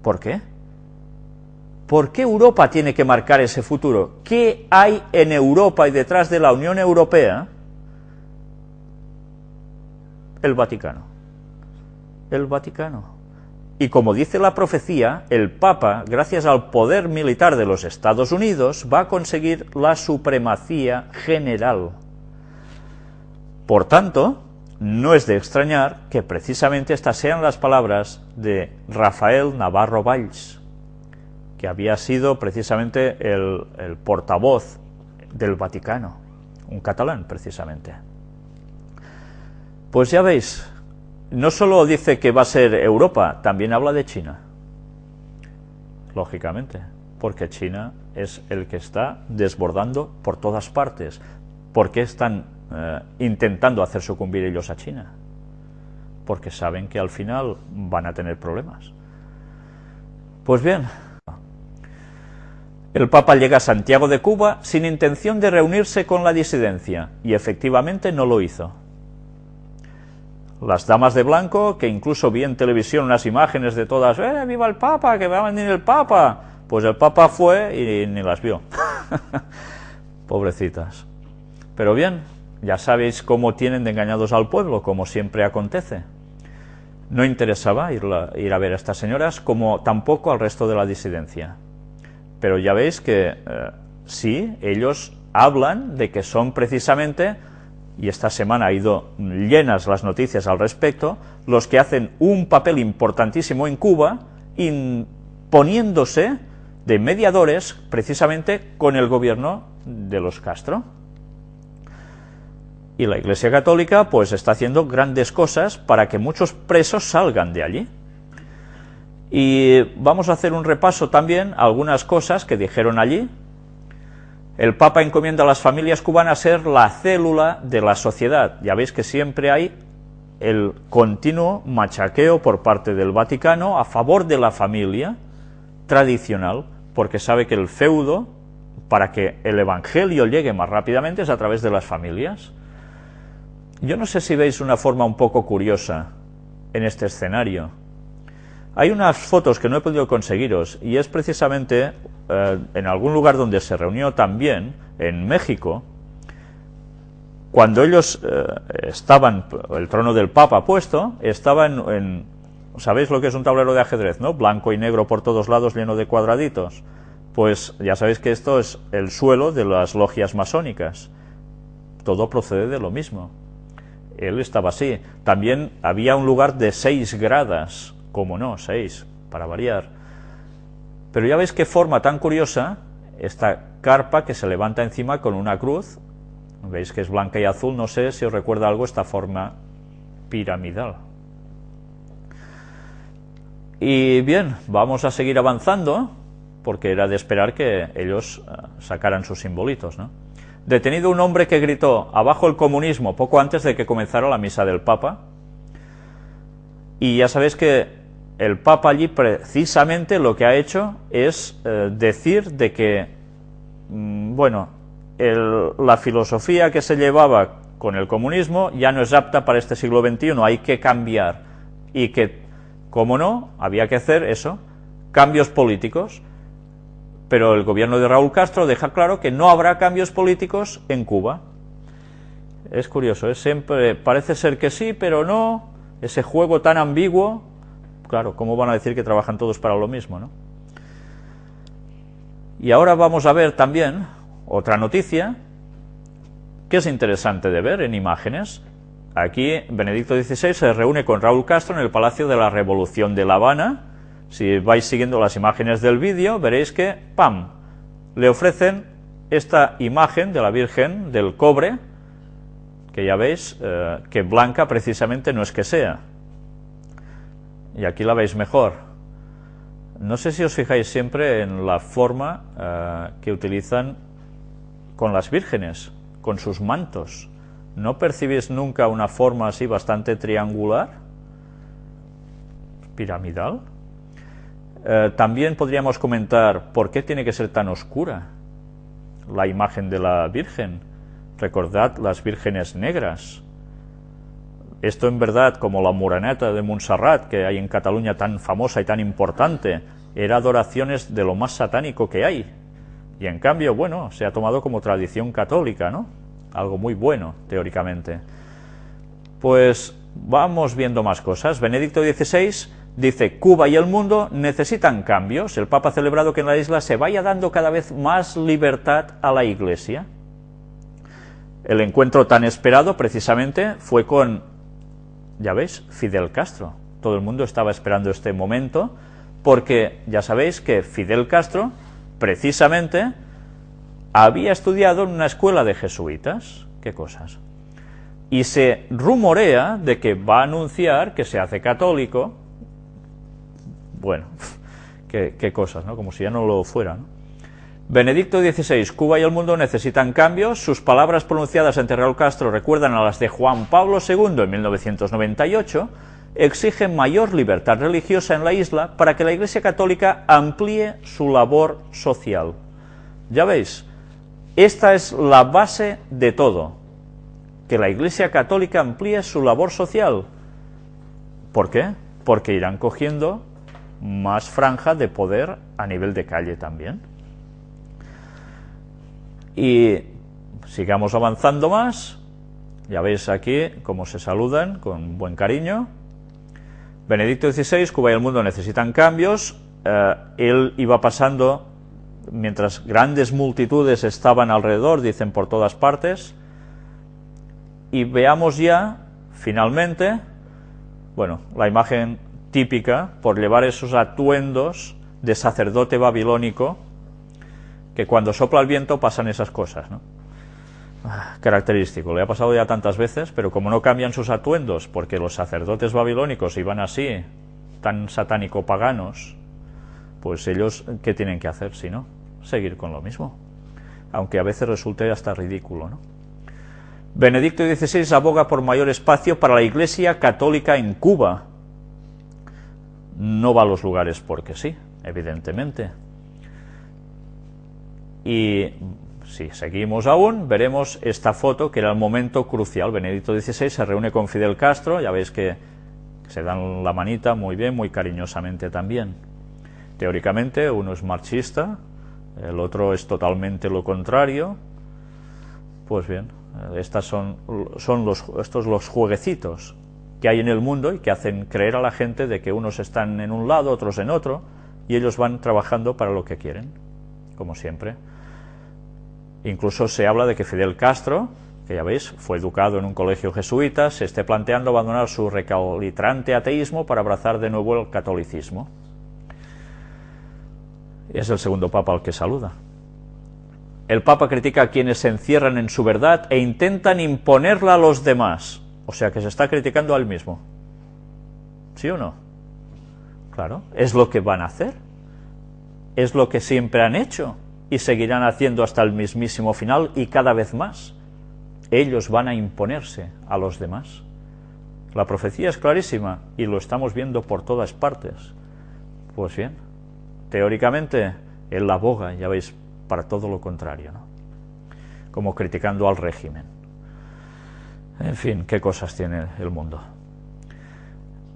¿Por qué? ¿Por qué Europa tiene que marcar ese futuro? ¿Qué hay en Europa y detrás de la Unión Europea? El Vaticano. El Vaticano. Y como dice la profecía, el Papa, gracias al poder militar de los Estados Unidos, va a conseguir la supremacía general. Por tanto, no es de extrañar que precisamente estas sean las palabras de Rafael Navarro Valls, que había sido precisamente el portavoz del Vaticano, un catalán precisamente. Pues ya veis, no solo dice que va a ser Europa, también habla de China. Lógicamente, porque China es el que está desbordando por todas partes. ¿Por qué están intentando hacer sucumbir ellos a China? Porque saben que al final van a tener problemas. Pues bien, el Papa llega a Santiago de Cuba sin intención de reunirse con la disidencia, y efectivamente no lo hizo. Las damas de blanco, que incluso vi en televisión unas imágenes de todas, ¡viva el Papa, que va a venir el Papa! Pues el Papa fue y ni las vio. Pobrecitas. Pero bien, ya sabéis cómo tienen de engañados al pueblo, como siempre acontece. No interesaba ir a ver a estas señoras, como tampoco al resto de la disidencia. Pero ya veis que sí, ellos hablan de que son precisamente, y esta semana ha ido llenas las noticias al respecto, los que hacen un papel importantísimo en Cuba, poniéndose de mediadores precisamente con el gobierno de los Castro. Y la Iglesia Católica pues está haciendo grandes cosas para que muchos presos salgan de allí. Y vamos a hacer un repaso también a algunas cosas que dijeron allí. El Papa encomienda a las familias cubanas ser la célula de la sociedad. Ya veis que siempre hay el continuo machaqueo por parte del Vaticano a favor de la familia tradicional, porque sabe que el feudo, para que el Evangelio llegue más rápidamente, es a través de las familias. Yo no sé si veis una forma un poco curiosa en este escenario. Hay unas fotos que no he podido conseguiros, y es precisamente en algún lugar donde se reunió también, en México, cuando ellos estaban, el trono del Papa puesto, estaba ¿sabéis lo que es un tablero de ajedrez, no? Blanco y negro por todos lados, lleno de cuadraditos. Pues ya sabéis que esto es el suelo de las logias masónicas. Todo procede de lo mismo. Él estaba así. También había un lugar de 6 gradas, como no, 6, para variar. Pero ya veis qué forma tan curiosa, esta carpa que se levanta encima con una cruz. Veis que es blanca y azul, no sé si os recuerda algo esta forma piramidal. Y bien, vamos a seguir avanzando, porque era de esperar que ellos sacaran sus simbolitos, ¿no? Detenido un hombre que gritó "abajo el comunismo" poco antes de que comenzara la misa del Papa. Y ya sabéis que el Papa allí precisamente lo que ha hecho es decir de que, bueno, la filosofía que se llevaba con el comunismo ya no es apta para este siglo XXI, hay que cambiar. Y que, como no, había que hacer eso, cambios políticos. Pero el gobierno de Raúl Castro deja claro que no habrá cambios políticos en Cuba. Es curioso, siempre parece ser que sí, pero no. Ese juego tan ambiguo, claro, ¿cómo van a decir que trabajan todos para lo mismo, no? Y ahora vamos a ver también otra noticia que es interesante de ver en imágenes. Aquí Benedicto XVI se reúne con Raúl Castro en el Palacio de la Revolución de La Habana. Si vais siguiendo las imágenes del vídeo, veréis que, ¡pam!, le ofrecen esta imagen de la Virgen del Cobre, que ya veis que blanca precisamente no es que sea. Y aquí la veis mejor. No sé si os fijáis siempre en la forma que utilizan con las vírgenes, con sus mantos. ¿No percibís nunca una forma así bastante triangular? ¿Piramidal? También podríamos comentar por qué tiene que ser tan oscura la imagen de la Virgen. Recordad las vírgenes negras. Esto en verdad, como la Moreneta de Montserrat, que hay en Cataluña tan famosa y tan importante, era adoraciones de lo más satánico que hay. Y en cambio, bueno, se ha tomado como tradición católica, ¿no? Algo muy bueno, teóricamente. Pues vamos viendo más cosas. Benedicto XVI dice: Cuba y el mundo necesitan cambios. El Papa ha celebrado que en la isla se vaya dando cada vez más libertad a la Iglesia. El encuentro tan esperado, precisamente, fue con, ya veis, Fidel Castro. Todo el mundo estaba esperando este momento, porque ya sabéis que Fidel Castro, precisamente, había estudiado en una escuela de jesuitas. ¿Qué cosas? Y se rumorea de que va a anunciar que se hace católico. Bueno, qué cosas, ¿no? Como si ya no lo fuera, ¿no? Benedicto XVI, Cuba y el mundo necesitan cambios. Sus palabras pronunciadas ante Raúl Castro recuerdan a las de Juan Pablo II en 1998. Exigen mayor libertad religiosa en la isla para que la Iglesia Católica amplíe su labor social. Ya veis, esta es la base de todo, que la Iglesia Católica amplíe su labor social. ¿Por qué? Porque irán cogiendo más franja de poder a nivel de calle también. Y sigamos avanzando más. Ya veis aquí cómo se saludan con buen cariño. Benedicto XVI, Cuba y el mundo necesitan cambios. Él iba pasando mientras grandes multitudes estaban alrededor, dicen por todas partes. Y veamos ya, finalmente, bueno, la imagen típica por llevar esos atuendos de sacerdote babilónico, que cuando sopla el viento pasan esas cosas, ¿no? Característico, le ha pasado ya tantas veces, pero como no cambian sus atuendos, porque los sacerdotes babilónicos iban así, tan satánico-paganos, pues ellos, ¿qué tienen que hacer si no? Seguir con lo mismo, aunque a veces resulte hasta ridículo, ¿no? Benedicto XVI aboga por mayor espacio para la Iglesia Católica en Cuba. No va a los lugares porque sí, evidentemente. Y si seguimos aún, veremos esta foto, que era el momento crucial. Benedicto XVI se reúne con Fidel Castro, ya veis que se dan la manita muy bien, muy cariñosamente también. Teóricamente uno es marxista, el otro es totalmente lo contrario. Pues bien, Estos son los jueguecitos que hay en el mundo y que hacen creer a la gente de que unos están en un lado, otros en otro, y ellos van trabajando para lo que quieren, como siempre. Incluso se habla de que Fidel Castro, que ya veis, fue educado en un colegio jesuita, se esté planteando abandonar su recalcitrante ateísmo para abrazar de nuevo el catolicismo. Es el segundo papa al que saluda. El papa critica a quienes se encierran en su verdad e intentan imponerla a los demás. O sea que se está criticando a él mismo. ¿Sí o no? Claro, es lo que van a hacer. Es lo que siempre han hecho y seguirán haciendo hasta el mismísimo final y cada vez más. Ellos van a imponerse a los demás. La profecía es clarísima y lo estamos viendo por todas partes. Pues bien, teóricamente él aboga, ya veis, para todo lo contrario, ¿no? Como criticando al régimen. En fin, qué cosas tiene el mundo.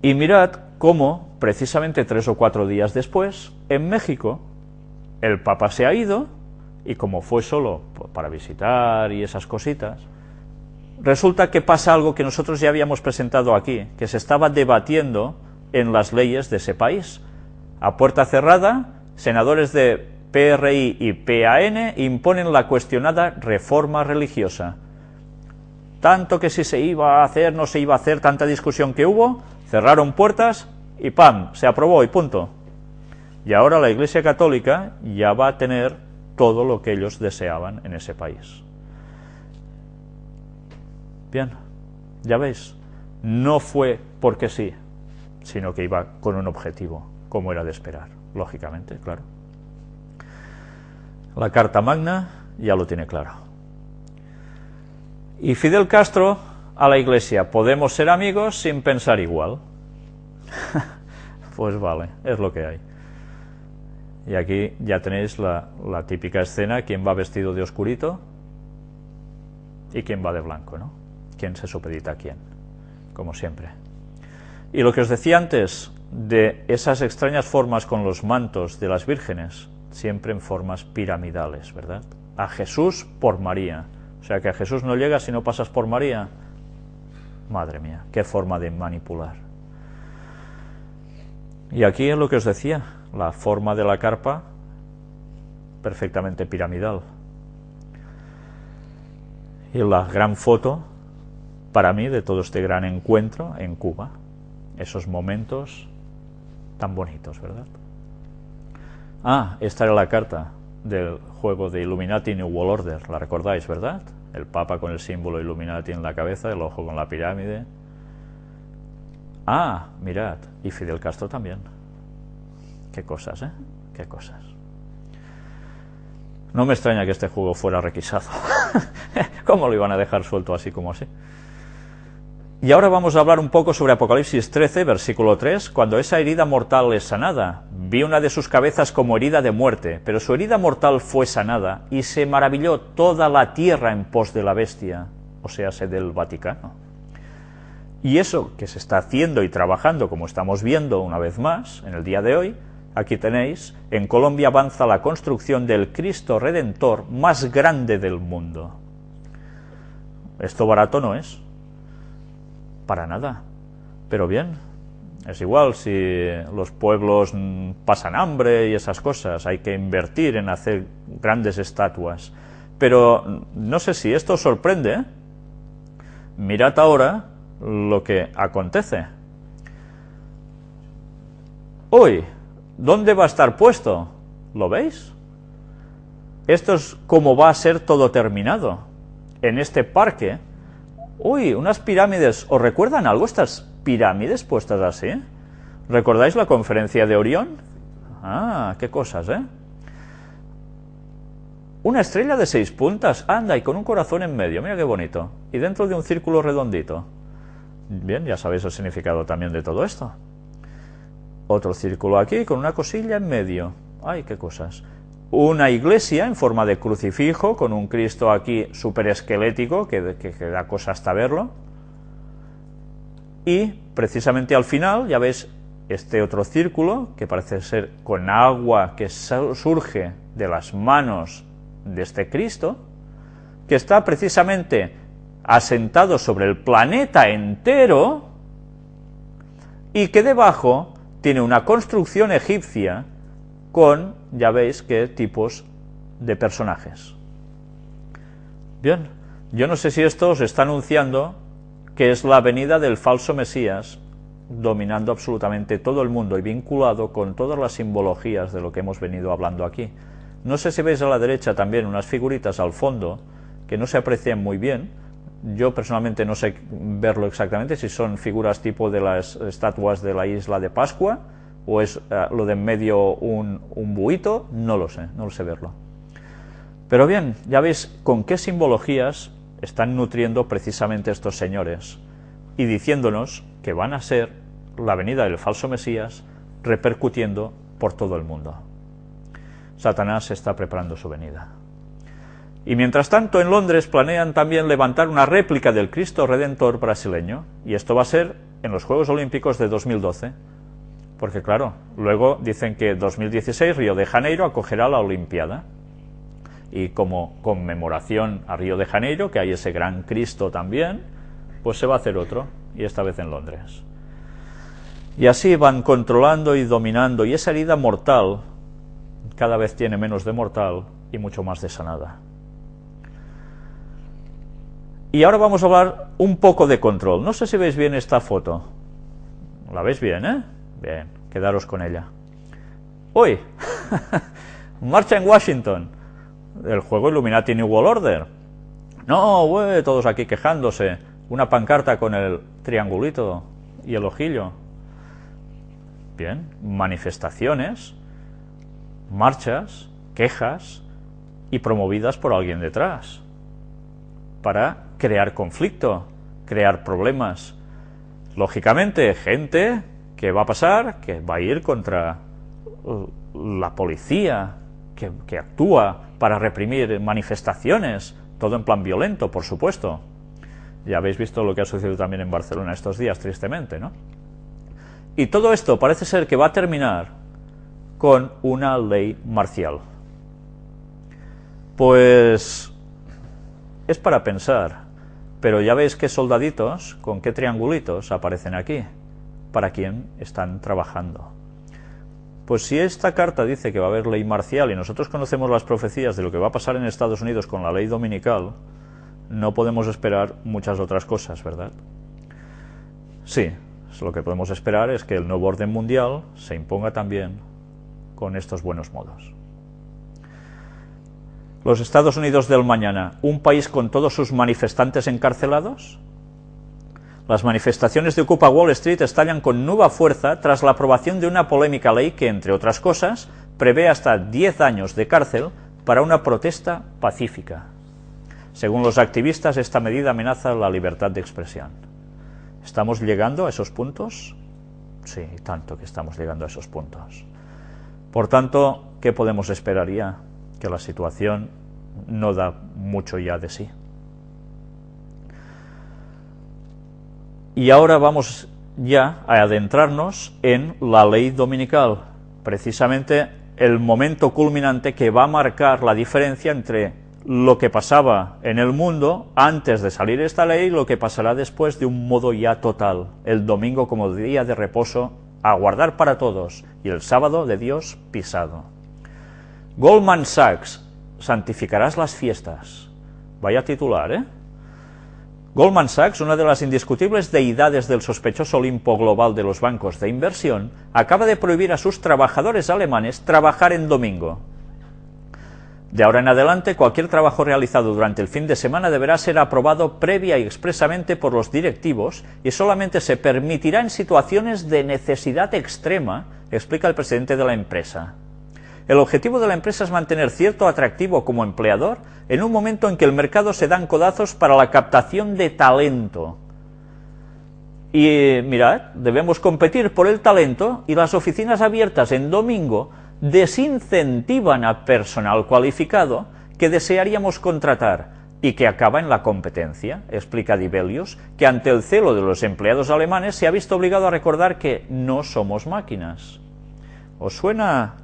Y mirad cómo, precisamente 3 o 4 días después, en México, el Papa se ha ido, y como fue solo para visitar y esas cositas, resulta que pasa algo que nosotros ya habíamos presentado aquí, que se estaba debatiendo en las leyes de ese país. A puerta cerrada, senadores de PRI y PAN imponen la cuestionada reforma religiosa. Tanto que si se iba a hacer, no se iba a hacer, tanta discusión que hubo, cerraron puertas y ¡pam!, se aprobó y punto. Y ahora la Iglesia Católica ya va a tener todo lo que ellos deseaban en ese país. Bien, ya veis, no fue porque sí, sino que iba con un objetivo, como era de esperar, lógicamente, claro. La Carta Magna ya lo tiene claro. Y Fidel Castro a la Iglesia: podemos ser amigos sin pensar igual. Pues vale, es lo que hay. Y aquí ya tenéis la típica escena: quién va vestido de oscurito y quién va de blanco, ¿no? Quién se supedita a quién, como siempre. Y lo que os decía antes de esas extrañas formas con los mantos de las vírgenes, siempre en formas piramidales, ¿verdad? A Jesús por María. O sea que a Jesús no llega si no pasas por María. Madre mía, qué forma de manipular. Y aquí es lo que os decía, la forma de la carpa perfectamente piramidal. Y la gran foto, para mí, de todo este gran encuentro en Cuba. Esos momentos tan bonitos, ¿verdad? Ah, esta era la carta del juego de Illuminati New World Order, la recordáis, ¿verdad? El Papa con el símbolo Illuminati en la cabeza, el ojo con la pirámide. Ah, mirad, y Fidel Castro también. Qué cosas, ¿eh? Qué cosas. No me extraña que este juego fuera requisado. ¿Cómo lo iban a dejar suelto así como así? Y ahora vamos a hablar un poco sobre Apocalipsis 13, versículo 3, cuando esa herida mortal es sanada. Vi una de sus cabezas como herida de muerte, pero su herida mortal fue sanada, y se maravilló toda la tierra en pos de la bestia, o sea, del Vaticano. Y eso que se está haciendo y trabajando, como estamos viendo una vez más, en el día de hoy, aquí tenéis, en Colombia avanza la construcción del Cristo Redentor más grande del mundo. Esto barato no es. Para nada, pero bien, es igual si los pueblos pasan hambre y esas cosas, hay que invertir en hacer grandes estatuas, pero no sé si esto os sorprende, ¿eh? Mirad ahora lo que acontece. Uy, ¿dónde va a estar puesto? ¿Lo veis? Esto es como va a ser todo terminado, en este parque. Uy, unas pirámides. ¿Os recuerdan algo estas pirámides puestas así? ¿Recordáis la conferencia de Orión? Ah, qué cosas, ¿eh? Una estrella de 6 puntas, anda, y con un corazón en medio, mira qué bonito. Y dentro de un círculo redondito. Bien, ya sabéis el significado también de todo esto. Otro círculo aquí, con una cosilla en medio. Ay, qué cosas. Una iglesia en forma de crucifijo, con un Cristo aquí súper esquelético, que da cosa hasta verlo. Y precisamente al final, ya veis, este otro círculo, que parece ser con agua que surge de las manos de este Cristo, que está precisamente asentado sobre el planeta entero, y que debajo tiene una construcción egipcia con, ya veis, qué tipos de personajes. Bien, yo no sé si esto os está anunciando que es la venida del falso Mesías, dominando absolutamente todo el mundo y vinculado con todas las simbologías de lo que hemos venido hablando aquí. No sé si veis a la derecha también unas figuritas al fondo que no se aprecian muy bien. Yo personalmente no sé verlo exactamente, si son figuras tipo de las estatuas de la isla de Pascua o es lo de en medio un buito, no lo sé verlo. Pero bien, ya veis con qué simbologías están nutriendo precisamente estos señores y diciéndonos que van a ser la venida del falso Mesías repercutiendo por todo el mundo. Satanás está preparando su venida. Y mientras tanto, en Londres planean también levantar una réplica del Cristo Redentor brasileño, y esto va a ser en los Juegos Olímpicos de 2012, porque claro, luego dicen que 2016 Río de Janeiro acogerá la Olimpiada, y como conmemoración a Río de Janeiro, que hay ese gran Cristo también, pues se va a hacer otro, y esta vez en Londres. Y así van controlando y dominando, y esa herida mortal cada vez tiene menos de mortal y mucho más de sanada. Y ahora vamos a hablar un poco de control. No sé si veis bien esta foto. ¿La veis bien, eh? Bien, quedaros con ella. ¡Uy! Marcha en Washington. El juego Illuminati New World Order. No, güey, todos aquí quejándose. Una pancarta con el triangulito y el ojillo. Bien, manifestaciones, marchas, quejas y promovidas por alguien detrás para crear conflicto, crear problemas. Lógicamente, gente que va a pasar, que va a ir contra la policía, que actúa para reprimir manifestaciones, todo en plan violento, por supuesto. Ya habéis visto lo que ha sucedido también en Barcelona estos días, tristemente, ¿no? Y todo esto parece ser que va a terminar con una ley marcial. Pues es para pensar, pero ya veis qué soldaditos, con qué triangulitos aparecen aquí, para quién están trabajando. Pues si esta carta dice que va a haber ley marcial y nosotros conocemos las profecías de lo que va a pasar en Estados Unidos con la ley dominical, no podemos esperar muchas otras cosas, ¿verdad? Sí, lo que podemos esperar es que el nuevo orden mundial se imponga también con estos buenos modos. Los Estados Unidos del mañana, un país con todos sus manifestantes encarcelados. Las manifestaciones de Ocupa Wall Street estallan con nueva fuerza tras la aprobación de una polémica ley que, entre otras cosas, prevé hasta 10 años de cárcel para una protesta pacífica. Según los activistas, esta medida amenaza la libertad de expresión. ¿Estamos llegando a esos puntos? Sí, tanto que estamos llegando a esos puntos. Por tanto, ¿qué podemos esperar ya? Que la situación no da mucho ya de sí. Y ahora vamos ya a adentrarnos en la ley dominical, precisamente el momento culminante que va a marcar la diferencia entre lo que pasaba en el mundo antes de salir esta ley y lo que pasará después de un modo ya total, el domingo como día de reposo a guardar para todos y el sábado de Dios pisado. Goldman Sachs, santificarás las fiestas. Vaya titular, ¿eh? Goldman Sachs, una de las indiscutibles deidades del sospechoso Olimpo global de los bancos de inversión, acaba de prohibir a sus trabajadores alemanes trabajar en domingo. De ahora en adelante, cualquier trabajo realizado durante el fin de semana deberá ser aprobado previa y expresamente por los directivos y solamente se permitirá en situaciones de necesidad extrema, explica el presidente de la empresa. El objetivo de la empresa es mantener cierto atractivo como empleador en un momento en que el mercado se dan codazos para la captación de talento. Y mirad, debemos competir por el talento y las oficinas abiertas en domingo desincentivan a personal cualificado que desearíamos contratar y que acaba en la competencia, explica Dibelius, que ante el celo de los empleados alemanes se ha visto obligado a recordar que no somos máquinas. ¿Os suena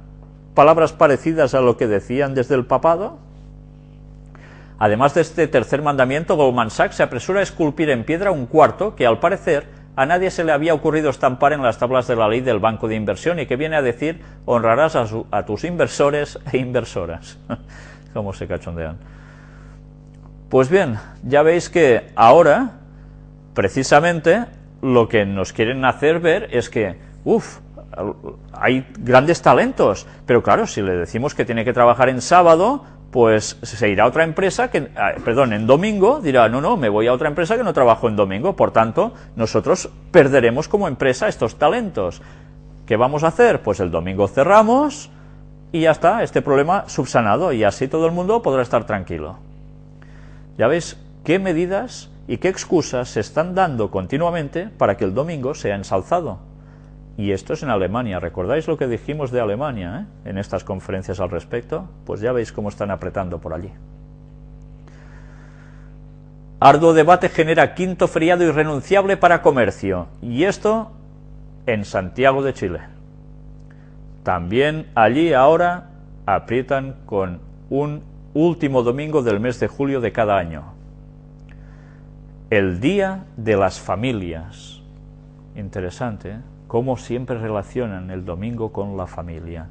palabras parecidas a lo que decían desde el papado? Además de este tercer mandamiento, Goldman Sachs se apresura a esculpir en piedra un cuarto que, al parecer, a nadie se le había ocurrido estampar en las tablas de la ley del banco de inversión y que viene a decir: honrarás a tus inversores e inversoras. ¿Cómo se cachondean? Pues bien, ya veis que ahora, precisamente, lo que nos quieren hacer ver es que, hay grandes talentos, pero claro, si le decimos que tiene que trabajar en sábado, pues se irá a otra empresa que, en domingo, dirá, no, me voy a otra empresa que no trabajo en domingo, por tanto, nosotros perderemos como empresa estos talentos. ¿Qué vamos a hacer? Pues el domingo cerramos y ya está, este problema subsanado, y así todo el mundo podrá estar tranquilo. Ya veis qué medidas y qué excusas se están dando continuamente para que el domingo sea ensalzado. Y esto es en Alemania. ¿Recordáis lo que dijimos de Alemania, en estas conferencias al respecto? Pues ya veis cómo están apretando por allí. Arduo debate genera quinto feriado irrenunciable para comercio. Y esto en Santiago de Chile. También allí ahora aprietan con un último domingo del mes de julio de cada año. El Día de las Familias. Interesante, ¿eh? Cómo siempre relacionan el domingo con la familia.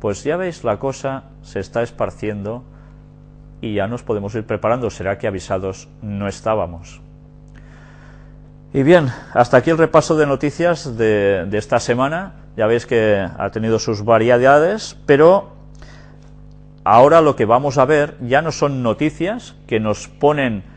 Pues ya veis, la cosa se está esparciendo y ya nos podemos ir preparando. ¿Será que avisados no estábamos? Y bien, hasta aquí el repaso de noticias de esta semana. Ya veis que ha tenido sus variedades, pero ahora lo que vamos a ver ya no son noticias que nos ponen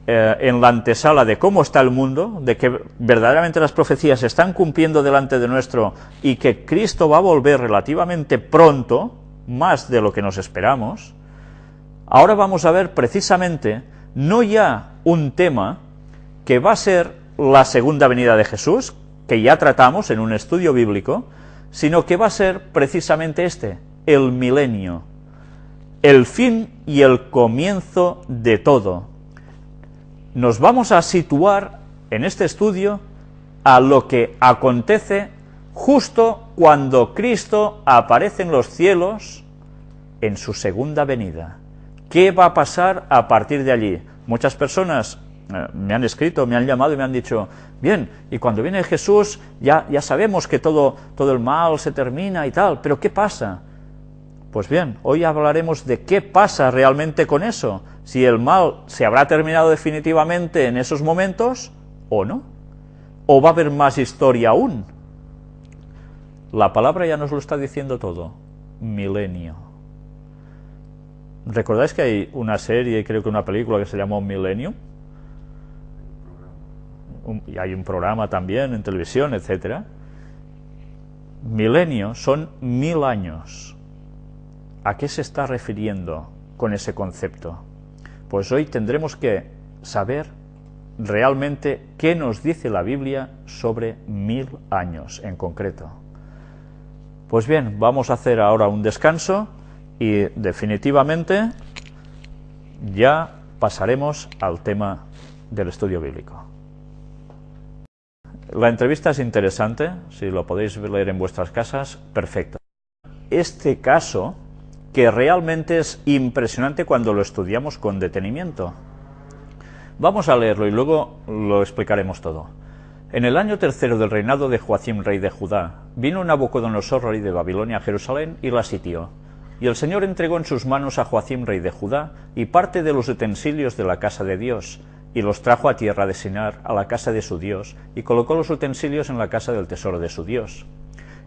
en la antesala de cómo está el mundo, de que verdaderamente las profecías se están cumpliendo delante de nuestro y que Cristo va a volver relativamente pronto, más de lo que nos esperamos. Ahora vamos a ver precisamente no ya un tema que va a ser la segunda venida de Jesús, que ya tratamos en un estudio bíblico, sino que va a ser precisamente el milenio, el fin y el comienzo de todo. Nos vamos a situar en este estudio a lo que acontece justo cuando Cristo aparece en los cielos en su segunda venida. ¿Qué va a pasar a partir de allí? Muchas personas me han escrito, me han llamado y me han dicho, bien, y cuando viene Jesús ya sabemos que todo el mal se termina y tal, pero ¿qué pasa? Pues bien, hoy hablaremos de qué pasa realmente con eso, si el mal se habrá terminado definitivamente en esos momentos o no, o va a haber más historia aún. La palabra ya nos lo está diciendo todo, milenio. ¿Recordáis que hay una serie y creo que una película que se llamó Millennium? Y hay un programa también en televisión, etcétera. Milenio son 1000 años. ¿A qué se está refiriendo con ese concepto? Pues hoy tendremos que saber realmente qué nos dice la Biblia sobre 1000 años en concreto. Pues bien, vamos a hacer ahora un descanso y definitivamente ya pasaremos al tema del estudio bíblico. La entrevista es interesante, si lo podéis leer en vuestras casas, perfecto. Este caso, que realmente es impresionante cuando lo estudiamos con detenimiento. Vamos a leerlo y luego lo explicaremos todo. En el año tercero del reinado de Joacim, rey de Judá, vino Nabucodonosor, rey de Babilonia, a Jerusalén y la sitió. Y el Señor entregó en sus manos a Joacim, rey de Judá, y parte de los utensilios de la casa de Dios, y los trajo a tierra de Sinar, a la casa de su Dios, y colocó los utensilios en la casa del tesoro de su Dios.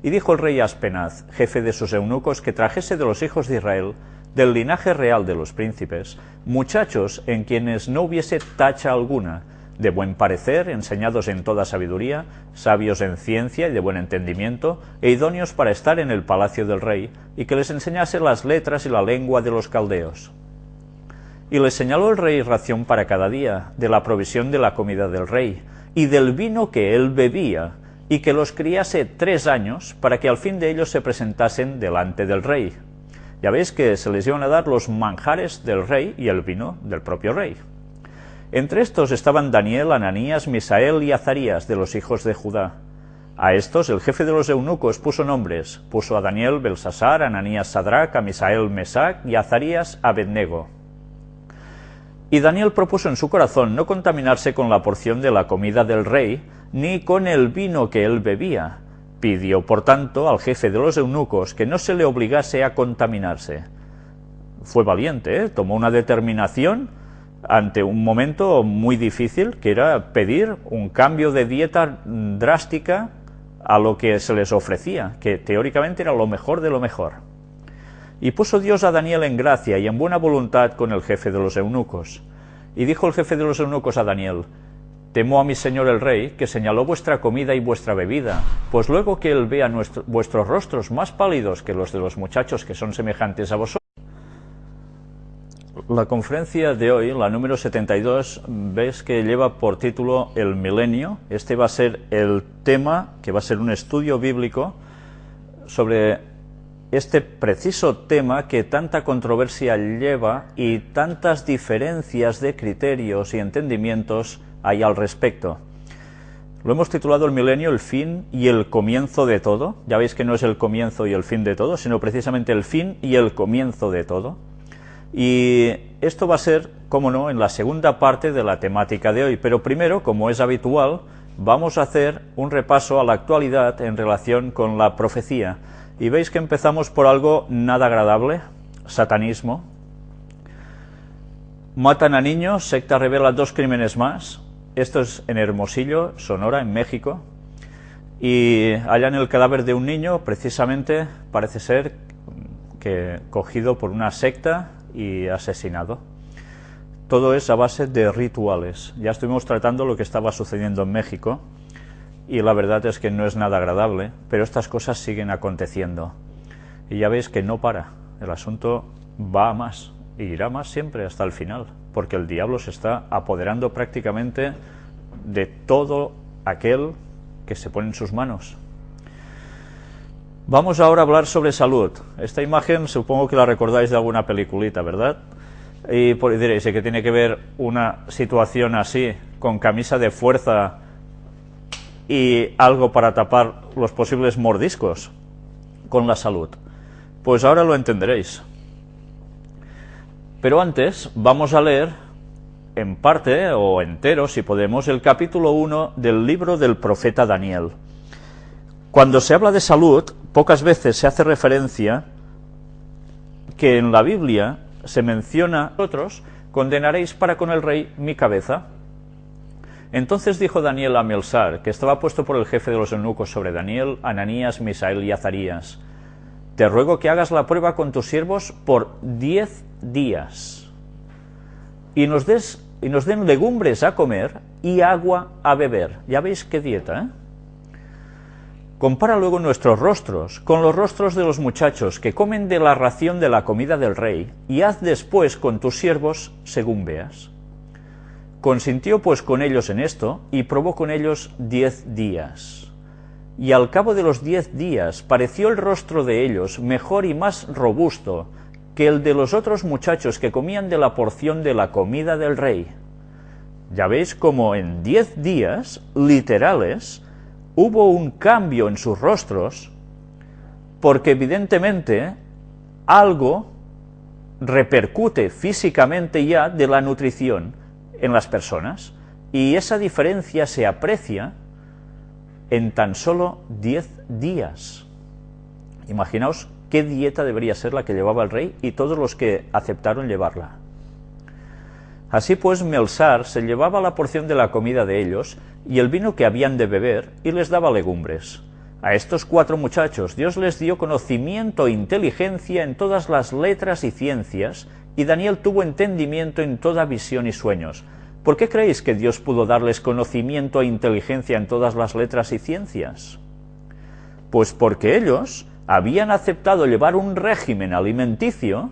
Y dijo el rey a Aspenaz, jefe de sus eunucos, que trajese de los hijos de Israel, del linaje real de los príncipes, muchachos en quienes no hubiese tacha alguna, de buen parecer, enseñados en toda sabiduría, sabios en ciencia y de buen entendimiento, e idóneos para estar en el palacio del rey, y que les enseñase las letras y la lengua de los caldeos. Y les señaló el rey ración para cada día, de la provisión de la comida del rey, y del vino que él bebía, y que los criase 3 años, para que al fin de ellos se presentasen delante del rey. Ya veis que se les iban a dar los manjares del rey y el vino del propio rey. Entre estos estaban Daniel, Ananías, Misael y Azarías, de los hijos de Judá. A estos el jefe de los eunucos puso nombres, puso a Daniel Belsasar, a Ananías Sadrac, a Misael Mesac y a Azarías Abednego. Y Daniel propuso en su corazón no contaminarse con la porción de la comida del rey, ni con el vino que él bebía. Pidió, por tanto, al jefe de los eunucos que no se le obligase a contaminarse. Fue valiente, ¿eh? Tomó una determinación ante un momento muy difícil, que era pedir un cambio de dieta drástica a lo que se les ofrecía, que teóricamente era lo mejor de lo mejor. Y puso Dios a Daniel en gracia y en buena voluntad con el jefe de los eunucos. Y dijo el jefe de los eunucos a Daniel: temo a mi señor el rey, que señaló vuestra comida y vuestra bebida, pues luego que él vea vuestros rostros más pálidos que los de los muchachos que son semejantes a vosotros. La conferencia de hoy, la número 72, ves que lleva por título El Milenio. Este va a ser el tema, que va a ser un estudio bíblico sobre este preciso tema que tanta controversia lleva y tantas diferencias de criterios y entendimientos hay al respecto. Lo hemos titulado El Milenio, el fin y el comienzo de todo. Ya veis que no es el comienzo y el fin de todo, sino precisamente el fin y el comienzo de todo. Y esto va a ser, como no, en la segunda parte de la temática de hoy. Pero primero, como es habitual, vamos a hacer un repaso a la actualidad en relación con la profecía. Y veis que empezamos por algo nada agradable: satanismo. Matan a niños, secta revela 2 crímenes más. Esto es en Hermosillo, Sonora, en México. Y hallan el cadáver de un niño, precisamente, parece ser que cogido por una secta y asesinado. Todo es a base de rituales. Ya estuvimos tratando lo que estaba sucediendo en México, y la verdad es que no es nada agradable, pero estas cosas siguen aconteciendo. Y ya veis que no para. El asunto va a más, y irá más siempre hasta el final, porque el diablo se está apoderando prácticamente de todo aquel que se pone en sus manos. Vamos ahora a hablar sobre salud. Esta imagen supongo que la recordáis de alguna peliculita, ¿verdad? Y diréis, ¿qué tiene que ver una situación así, con camisa de fuerza y algo para tapar los posibles mordiscos, con la salud? Pues ahora lo entenderéis. Pero antes vamos a leer, en parte o entero, si podemos, el capítulo 1 del libro del profeta Daniel. Cuando se habla de salud, pocas veces se hace referencia que en la Biblia se menciona: vosotros condenaréis para con el rey mi cabeza. Entonces dijo Daniel a Melsar, que estaba puesto por el jefe de los eunucos sobre Daniel, Ananías, Misael y Azarías: te ruego que hagas la prueba con tus siervos por 10 días y nos den legumbres a comer y agua a beber. Ya veis qué dieta, ¿eh? Compara luego nuestros rostros con los rostros de los muchachos que comen de la ración de la comida del rey, y haz después con tus siervos según veas. Consintió pues con ellos en esto, y probó con ellos 10 días. Y al cabo de los 10 días pareció el rostro de ellos mejor y más robusto que el de los otros muchachos que comían de la porción de la comida del rey. Ya veis como en 10 días literales hubo un cambio en sus rostros, porque evidentemente algo repercute físicamente ya de la nutrición en las personas, y esa diferencia se aprecia en tan solo 10 días. Imaginaos qué dieta debería ser la que llevaba el rey y todos los que aceptaron llevarla. Así pues, Melsar se llevaba la porción de la comida de ellos y el vino que habían de beber, y les daba legumbres. A estos 4 muchachos Dios les dio conocimiento e inteligencia en todas las letras y ciencias, y Daniel tuvo entendimiento en toda visión y sueños. ¿Por qué creéis que Dios pudo darles conocimiento e inteligencia en todas las letras y ciencias? Pues porque ellos habían aceptado llevar un régimen alimenticio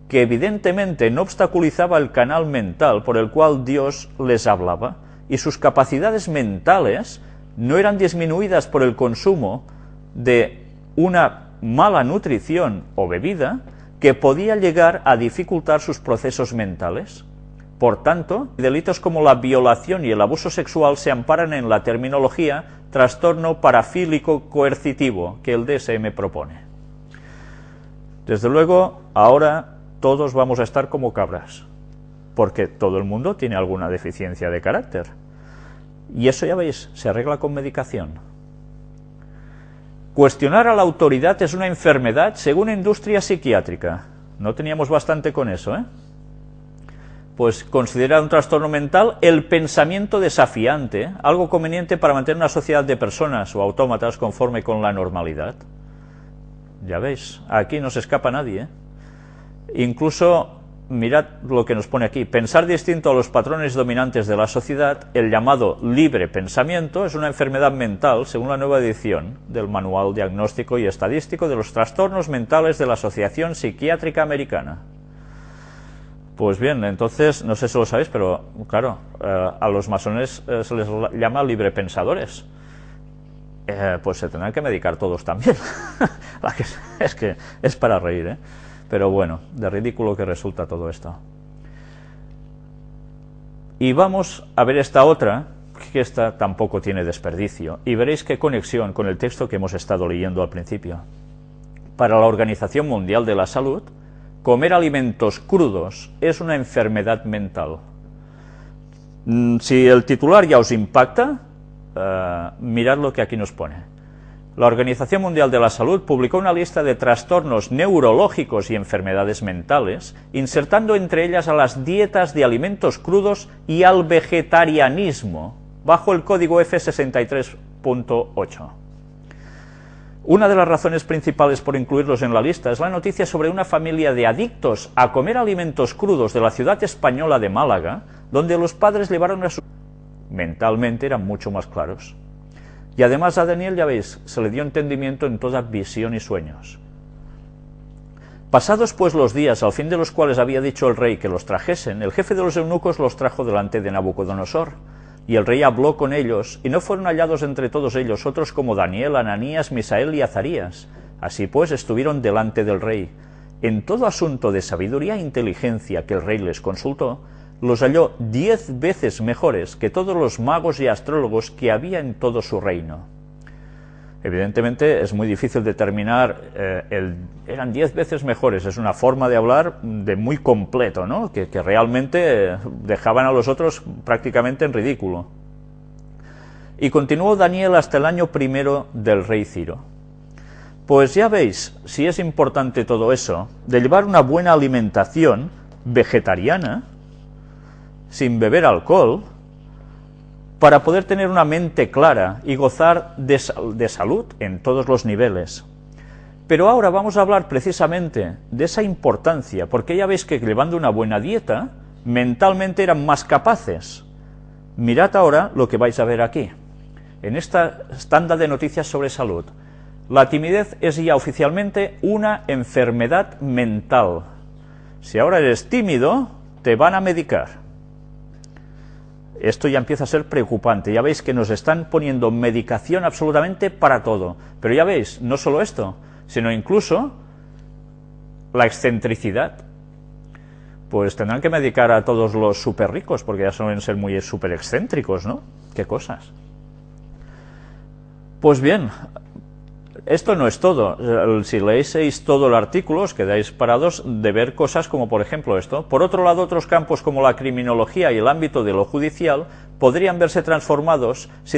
que evidentemente no obstaculizaba el canal mental por el cual Dios les hablaba, y sus capacidades mentales no eran disminuidas por el consumo de una mala nutrición o bebida que podía llegar a dificultar sus procesos mentales. Por tanto, delitos como la violación y el abuso sexual se amparan en la terminología trastorno parafílico coercitivo que el DSM propone. Desde luego, ahora todos vamos a estar como cabras, porque todo el mundo tiene alguna deficiencia de carácter. Y eso, ya veis, se arregla con medicación. Cuestionar a la autoridad es una enfermedad según industria psiquiátrica. No teníamos bastante con eso, ¿eh? Pues considera un trastorno mental el pensamiento desafiante, algo conveniente para mantener una sociedad de personas o autómatas conforme con la normalidad. Ya veis, aquí no se escapa nadie, ¿eh? Incluso, mirad lo que nos pone aquí, pensar distinto a los patrones dominantes de la sociedad, el llamado libre pensamiento, es una enfermedad mental, según la nueva edición del Manual Diagnóstico y Estadístico de los Trastornos Mentales de la Asociación Psiquiátrica Americana. Pues bien, entonces, no sé si lo sabéis, pero claro, a los masones se les llama librepensadores. Pues se tendrán que medicar todos también. Es que es para reír, ¿eh? Pero bueno, de ridículo que resulta todo esto. Y vamos a ver esta otra, que esta tampoco tiene desperdicio, y veréis qué conexión con el texto que hemos estado leyendo al principio. Para la Organización Mundial de la Salud, comer alimentos crudos es una enfermedad mental. Si el titular ya os impacta, mirad lo que aquí nos pone. La Organización Mundial de la Salud publicó una lista de trastornos neurológicos y enfermedades mentales, insertando entre ellas a las dietas de alimentos crudos y al vegetarianismo, bajo el código F63.8. Una de las razones principales por incluirlos en la lista es la noticia sobre una familia de adictos a comer alimentos crudos de la ciudad española de Málaga, donde los padres llevaron a su... mentalmente eran mucho más claros. Y además a Daniel, ya veis, se le dio entendimiento en toda visión y sueños. Pasados pues los días, al fin de los cuales había dicho el rey que los trajesen, el jefe de los eunucos los trajo delante de Nabucodonosor. Y el rey habló con ellos, y no fueron hallados entre todos ellos otros como Daniel, Ananías, Misael y Azarías. Así pues estuvieron delante del rey. En todo asunto de sabiduría e inteligencia que el rey les consultó, los halló 10 veces mejores que todos los magos y astrólogos que había en todo su reino. Evidentemente es muy difícil determinar, eran 10 veces mejores, es una forma de hablar de muy completo, ¿no? Que realmente dejaban a los otros prácticamente en ridículo. Y continuó Daniel hasta el año primero del rey Ciro. Pues ya veis, si es importante todo eso, de llevar una buena alimentación vegetariana, sin beber alcohol, para poder tener una mente clara y gozar de salud en todos los niveles. Pero ahora vamos a hablar precisamente de esa importancia, porque ya veis que llevando una buena dieta, mentalmente eran más capaces. Mirad ahora lo que vais a ver aquí, en esta tanda de noticias sobre salud. La timidez es ya oficialmente una enfermedad mental. Si ahora eres tímido, te van a medicar. Esto ya empieza a ser preocupante. Ya veis que nos están poniendo medicación absolutamente para todo. Pero ya veis, no solo esto, sino incluso la excentricidad. Pues tendrán que medicar a todos los súper ricos, porque ya suelen ser muy súper excéntricos, ¿no? ¿Qué cosas? Pues bien, esto no es todo. Si leéis todo el artículo, os quedáis parados de ver cosas como, por ejemplo, esto. Por otro lado, otros campos como la criminología y el ámbito de lo judicial podrían verse transformados si